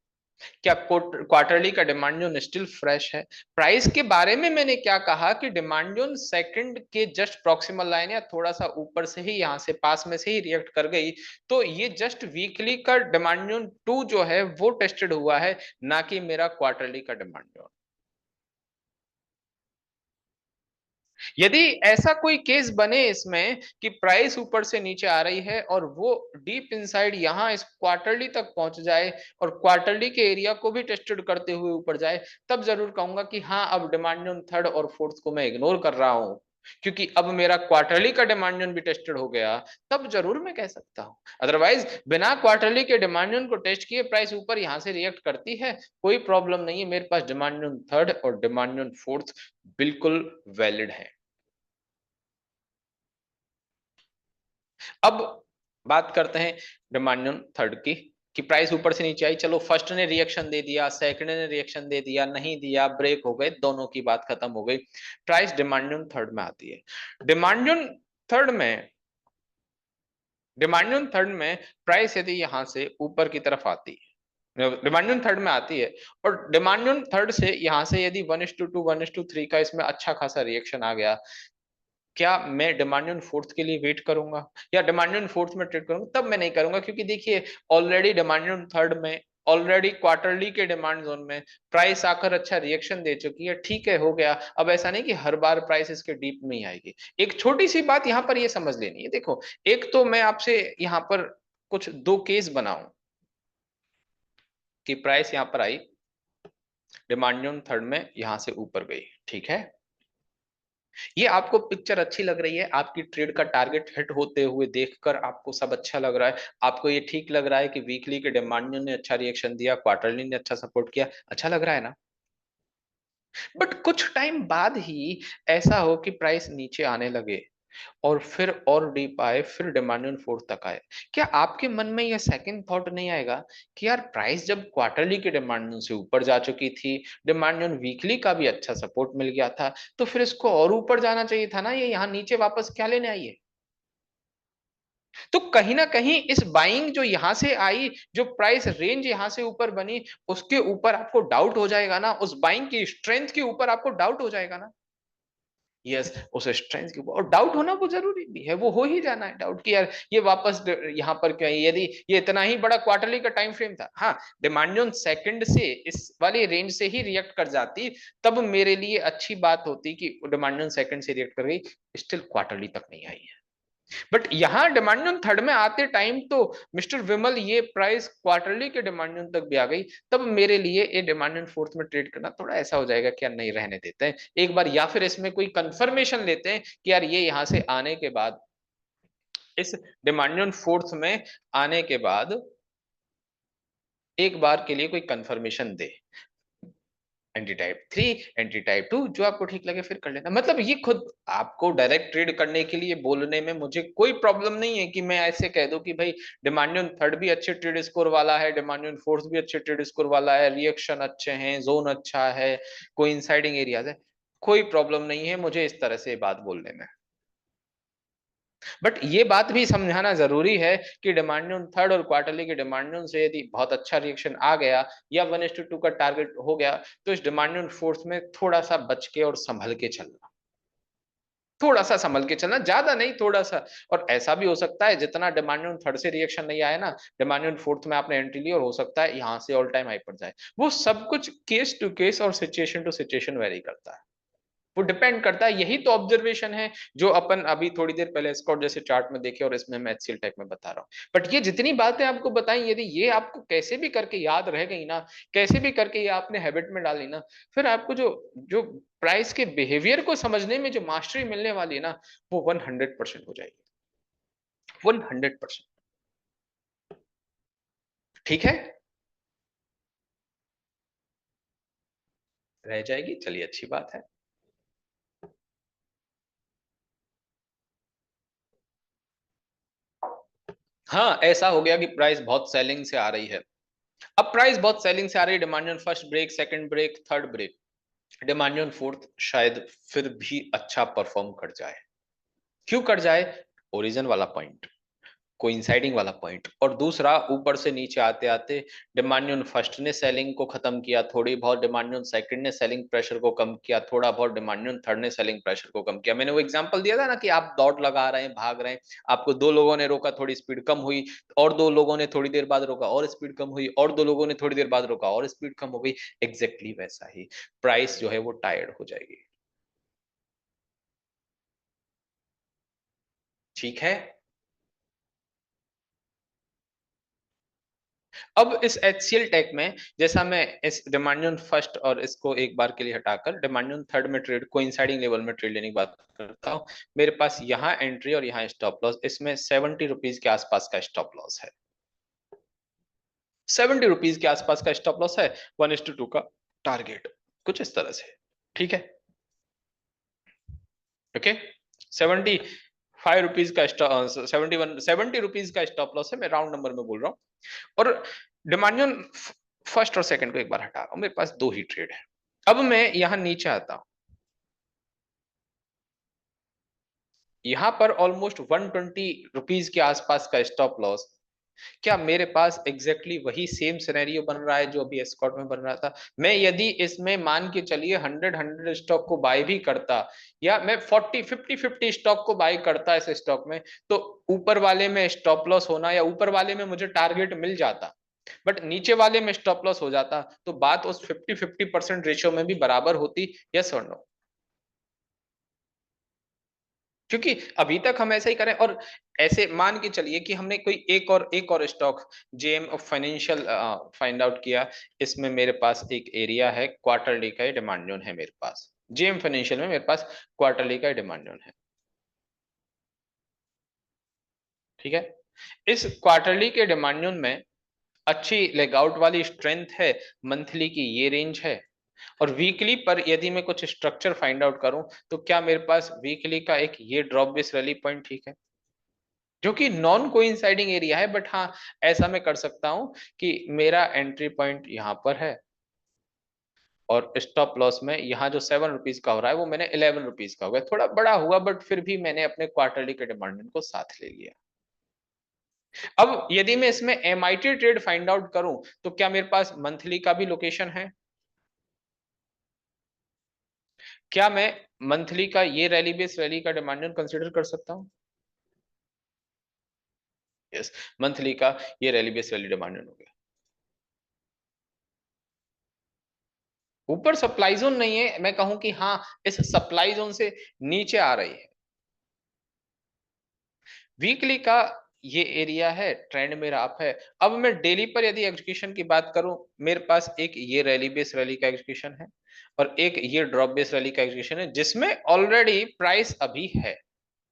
क्या क्वार्टरली का डिमांड जोन स्टिल फ्रेश है? प्राइस के बारे में मैंने क्या कहा कि डिमांड जोन सेकंड के जस्ट प्रॉक्सिमल लाइन या थोड़ा सा ऊपर से ही, यहां से पास में से ही रिएक्ट कर गई, तो ये जस्ट वीकली का डिमांड जोन टू जो है वो टेस्टेड हुआ है, ना कि मेरा क्वार्टरली का डिमांड जोन। यदि ऐसा कोई केस बने इसमें कि प्राइस ऊपर से नीचे आ रही है और वो डीप इनसाइड यहां इस क्वार्टरली तक पहुंच जाए और क्वार्टरली के एरिया को भी टेस्टेड करते हुए ऊपर जाए, तब जरूर कहूंगा कि हाँ, अब डिमांड ऑन थर्ड और फोर्थ को मैं इग्नोर कर रहा हूं, क्योंकि अब मेरा क्वार्टरली का डिमांड भी टेस्टेड हो गया, तब जरूर मैं कह सकता हूं। अदरवाइज बिना क्वार्टरली के डिमांड को टेस्ट किए प्राइस ऊपर यहां से रिएक्ट करती है, कोई प्रॉब्लम नहीं है, मेरे पास डिमांड ऑन थर्ड और डिमांड ऑन फोर्थ बिल्कुल वैलिड है। अब बात करते हैं डिमांड ऑन थर्ड की, कि प्राइस ऊपर से नीचे आई, चलो फर्स्ट ने रिएक्शन दे दिया, सेकंड ने रिएक्शन दे दिया, नहीं दिया, ब्रेक हो गए, दोनों की बात खत्म हो गई, प्राइस डिमांड ऑन थर्ड में आती है। डिमांड ऑन थर्ड में डिमांड ऑन थर्ड में प्राइस यदि यहां से ऊपर की तरफ आती है, डिमांड ऑन थर्ड में आती है, और डिमांड ऑन थर्ड से यहां से यदि 1:2 1:3 का इसमें अच्छा खासा रिएक्शन आ गया, क्या मैं डिमांड ऑन फोर्थ के लिए वेट करूंगा या डिमांड ऑन फोर्थ में ट्रेड करूंगा? तब मैं नहीं करूंगा, क्योंकि देखिए ऑलरेडी डिमांड ऑन थर्ड में, ऑलरेडी क्वार्टरली के डिमांड जोन में प्राइस आकर अच्छा रिएक्शन दे चुकी है, ठीक है, हो गया। अब ऐसा नहीं कि हर बार प्राइस इसके डीप में ही आएगी। एक छोटी सी बात यहां पर ये समझ लेनी है, देखो, एक तो मैं आपसे यहां पर कुछ दो केस बनाऊं कि प्राइस यहां पर आई, डिमांड ऑन थर्ड में यहां से ऊपर गई, ठीक है, ये आपको पिक्चर अच्छी लग रही है, आपकी ट्रेड का टारगेट हिट होते हुए देखकर आपको सब अच्छा लग रहा है, आपको ये ठीक लग रहा है कि वीकली के डिमांड ने अच्छा रिएक्शन दिया, क्वार्टरली ने अच्छा सपोर्ट किया, अच्छा लग रहा है ना? बट कुछ टाइम बाद ही ऐसा हो कि प्राइस नीचे आने लगे और फिर और डीप आए, फिर डिमांड ऑन फोर्थ तक आए, क्या आपके मन में यह सेकंड थॉट नहीं आएगा कि यार प्राइस जब क्वार्टरली के डिमांड से ऊपर जा चुकी थी, डिमांड ऑन वीकली का भी अच्छा सपोर्ट मिल गया था, तो फिर इसको और ऊपर जाना चाहिए था ना, ये यहाँ नीचे वापस क्या लेने आई है? तो कहीं ना कहीं इस बाइंग जो यहां से आई, जो प्राइस रेंज यहां से ऊपर बनी, उसके ऊपर आपको डाउट हो जाएगा ना, उस बाइंग की स्ट्रेंथ के ऊपर आपको डाउट हो जाएगा ना। यस, उस स्ट्रेंथ के ऊपर, और डाउट होना वो जरूरी भी है, वो हो ही जाना है डाउट कि यार ये वापस यहाँ पर क्यों है? यदि ये इतना ही बड़ा क्वार्टरली का टाइम फ्रेम था, हाँ, डिमांड ऑन सेकंड से इस वाले रेंज से ही रिएक्ट कर जाती, तब मेरे लिए अच्छी बात होती कि डिमांड ऑन सेकंड से रिएक्ट कर गई, स्टिल क्वार्टरली तक नहीं आई है। बट यहां डिमांड ऑन थर्ड में आते टाइम तो मिस्टर विमल ये प्राइस क्वार्टरली के डिमांड ऑन तक भी आ गई, तब मेरे लिए ये डिमांड ऑन फोर्थ में ट्रेड करना थोड़ा ऐसा हो जाएगा कि यार नहीं, रहने देते हैं एक बार, या फिर इसमें कोई कंफर्मेशन लेते हैं कि यार ये यहां से आने के बाद, इस डिमांड ऑन फोर्थ में आने के बाद एक बार के लिए कोई कंफर्मेशन दे, एंटी टाइप 3, एंटी टाइप 2, जो आपको ठीक लगे फिर कर लेना। मतलब ये खुद आपको डायरेक्ट ट्रेड करने के लिए बोलने में मुझे कोई प्रॉब्लम नहीं है कि मैं ऐसे कह दूं कि भाई डिमांड ऑन थर्ड भी अच्छे ट्रेड स्कोर वाला है, डिमांड ऑन फोर्थ भी अच्छे ट्रेड स्कोर वाला है, रिएक्शन अच्छे हैं, जोन अच्छा है, कोई इंसाइडिंग एरियाज है, कोई प्रॉब्लम नहीं है मुझे इस तरह से बात बोलने में। बट ये बात भी समझाना जरूरी है कि डिमांड ऑन थर्ड और क्वार्टरली के डिमांड ऑन से यदि बहुत अच्छा रिएक्शन आ गया या 1:2 का टारगेट हो गया, तो इस डिमांड ऑन फोर्थ में थोड़ा सा बच के और संभल के चलना, थोड़ा सा संभल के चलना, ज्यादा नहीं, थोड़ा सा। और ऐसा भी हो सकता है जितना डिमांड ऑन थर्ड से रिएक्शन नहीं आया ना, डिमांड ऑन फोर्थ में आपने एंट्री ली और हो सकता है यहां से ऑल टाइम हाई पर जाए, वो सब कुछ केस टू केस और सिचुएशन टू सिचुएशन वेरी करता है, वो डिपेंड करता है। यही तो ऑब्जर्वेशन है जो अपन अभी थोड़ी देर पहले स्कॉट जैसे चार्ट में देखे और इसमें मैं एचसीएल टाइप में बता रहा हूँ। बट ये जितनी बातें आपको बताई, यदि ये आपको कैसे भी करके याद रह गई ना, कैसे भी करके ये आपने हैबिट में डाली ना, फिर आपको जो जो प्राइस के बिहेवियर को समझने में जो मास्टरी मिलने वाली है ना, वो 100% हो जाएगी, 100%। ठीक है, रह जाएगी, चलिए अच्छी बात है। हाँ, ऐसा हो गया कि प्राइस बहुत सेलिंग से आ रही है। अब प्राइस बहुत सेलिंग से आ रही है, demand on first break, second break, third break, demand on fourth शायद फिर भी अच्छा परफॉर्म कर जाए। क्यों कर जाए? ओरिजिन वाला पॉइंट, कोइंसाइडिंग वाला पॉइंट, और दूसरा ऊपर से नीचे आते आते डिमांड ऑन फर्स्ट ने सेलिंग को खत्म किया, थोड़ी बहुत डिमांड ऑन सेकंड ने सेलिंग प्रेशर को कम किया, थोड़ा बहुत डिमांड ऑन थर्ड ने सेलिंग प्रेशर को कम किया। मैंने वो एग्जांपल दिया था ना कि आप दौड़ लगा रहे हैं, भाग रहे हैं, आपको दो लोगों ने रोका, थोड़ी स्पीड कम हुई, और दो लोगों ने थोड़ी देर बाद रोका और स्पीड कम हुई, और दो लोगों ने थोड़ी देर बाद रोका और स्पीड कम हो गई। एग्जैक्टली वैसा ही प्राइस जो है वो टायर्ड हो जाएगी। ठीक है। अब इस HCL टैग में, जैसा मैं इस डिमांड फर्स्ट और इसको एक बार के लिए हटाकर डिमांड थर्ड में ट्रेड कोइंसाइडिंग लेवल में ट्रेड लेने की बात करता हूं, मेरे पास यहाँ एंट्री और यहाँ स्टॉप लॉस, इसमें 70 रुपीज के आसपास का स्टॉप लॉस है। 70 रुपीज के आसपास का स्टॉप लॉस है, 1:2 का टारगेट, कुछ इस तरह से। ठीक है, ओके। 75 रुपीज का 70 रुपीज का स्टॉप लॉस है, मैं राउंड नंबर में बोल रहा हूँ। और डिमांड फर्स्ट और सेकंड को एक बार हटा रहा हूं, मेरे पास दो ही ट्रेड है। अब मैं यहां नीचे आता हूं, यहां पर ऑलमोस्ट 120 रुपीज के आसपास का स्टॉप लॉस। क्या मेरे पास एग्जैक्टली वही सेम सिनेरियो बन रहा है जो अभी एस्कॉर्ट में बन रहा था? मैं यदि इसमें मान के चलिए 100 स्टॉक को बाय भी करता, या मैं 40 50 50 स्टॉक को बाय करता इस स्टॉक में, तो ऊपर वाले में स्टॉप लॉस होना या ऊपर वाले में मुझे टारगेट मिल जाता, बट नीचे वाले में स्टॉप लॉस हो जाता, तो बात उस 50 50% रेशियो में भी बराबर होती। यस और नो? क्योंकि अभी तक हम ऐसा ही करें, और ऐसे मान के चलिए कि हमने कोई एक और stock JM financial find out किया, इसमें मेरे पास एक एरिया है, क्वार्टरली का डिमांड जोन है मेरे पास, जेएम फाइनेंशियल में मेरे पास क्वार्टरली का डिमांड जोन है। ठीक है, इस क्वार्टरली के डिमांड जोन में अच्छी लेगआउट वाली स्ट्रेंथ है, मंथली की ये रेंज है। और वीकली पर यदि मैं कुछ स्ट्रक्चर फाइंड आउट करूं, तो क्या मेरे पास वीकली का एक ये ड्रॉप बेस रैली पॉइंट ठीक है, जो कि नॉन कोइंसाइडिंग एरिया है, बट हाँ, ऐसा मैं कर सकता हूं कि मेरा एंट्री पॉइंट यहां पर है, और स्टॉप लॉस में यहाँ जो 7 रुपीज का हो रहा है वो मैंने 11 रुपीज का हो गया, थोड़ा बड़ा हुआ, बट फिर भी मैंने अपने क्वार्टरली के डिमांड को साथ ले लिया। अब यदि मैं इसमें MIT ट्रेड फाइंड आउट करूं, तो क्या मेरे पास मंथली का भी लोकेशन है? क्या मैं मंथली का ये रैली बेस रैली का डिमांड कंसिडर कर सकता हूं? यस, मंथली का ये रैली बेस रैली डिमांड हो गया। ऊपर सप्लाई जोन नहीं है, मैं कहूं कि हाँ, इस सप्लाई जोन से नीचे आ रही है। वीकली का ये एरिया है, ट्रेंड मेरा अप है। अब मैं डेली पर यदि एग्जीक्यूशन की बात करूं, मेरे पास एक ये रैली बेस रैली का एग्जीक्यूशन है, और एक ये ड्रॉप बेस रैली का एग्जीक्यूशन है, जिसमें ऑलरेडी प्राइस अभी है,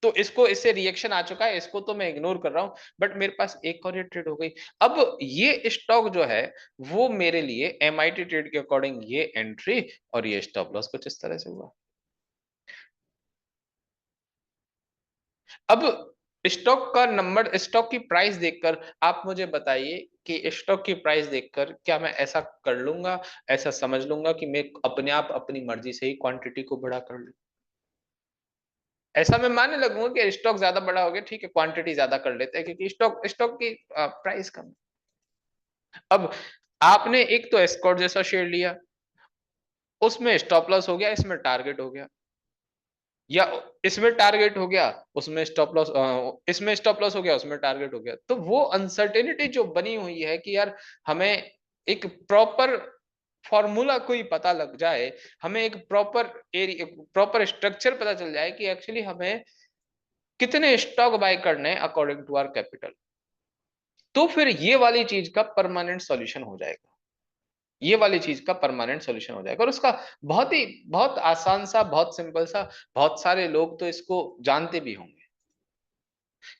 तो इसको इससे रिएक्शन आ चुका है, इसको तो मैं इग्नोर कर रहा हूं, बट मेरे पास एक और ये ट्रेड हो गई। अब ये स्टॉक जो है, वो मेरे लिए MIT ट्रेड के अकॉर्डिंग ये एंट्री और ये स्टॉप लॉस कुछ इस तरह से हुआ। अब स्टॉक का नंबर, स्टॉक की प्राइस देखकर आप मुझे बताइए कि स्टॉक की प्राइस देखकर क्या मैं ऐसा कर लूंगा, ऐसा समझ लूंगा कि मैं अपने आप अपनी मर्जी से ही क्वांटिटी को बड़ा कर लूं? ऐसा मैं मानने लगूंगा कि स्टॉक ज्यादा बड़ा हो गया, ठीक है, क्वांटिटी ज्यादा कर लेते हैं क्योंकि स्टॉक स्टॉक की प्राइस कम है। अब आपने एक तो एस्कॉर्ट जैसा शेयर लिया, उसमें स्टॉप लॉस हो गया, इसमें टारगेट हो गया, या इसमें टारगेट हो गया, उसमें स्टॉप लॉस, इसमें स्टॉप लॉस हो गया, उसमें टारगेट हो गया, तो वो अनसर्टेनिटी जो बनी हुई है कि यार, हमें एक प्रॉपर फॉर्मूला कोई पता लग जाए, हमें एक प्रॉपर एरिया, प्रॉपर स्ट्रक्चर पता चल जाए कि एक्चुअली हमें कितने स्टॉक बाय करने हैं अकॉर्डिंग टू आवर कैपिटल, तो फिर ये वाली चीज का परमानेंट सॉल्यूशन हो जाएगा। ये वाली चीज का परमानेंट सॉल्यूशन हो जाएगा, और उसका बहुत आसान सा, बहुत सिंपल सा, बहुत सारे लोग तो इसको जानते भी होंगे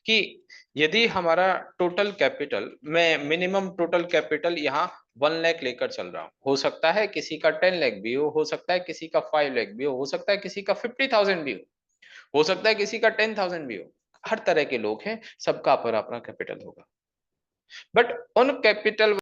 कि यदि हमारा टोटल कैपिटल, मैं मिनिमम टोटल कैपिटल यहाँ 1 लाख लेकर चल रहा हूँ, हो सकता है किसी का 10 लाख भी हो सकता है किसी का 5 लाख भी हो सकता है किसी का 50,000 भी हो सकता है किसी का 10,000 भी हो, हर तरह के लोग हैं, सबका अपना अपना कैपिटल होगा, बट उन कैपिटल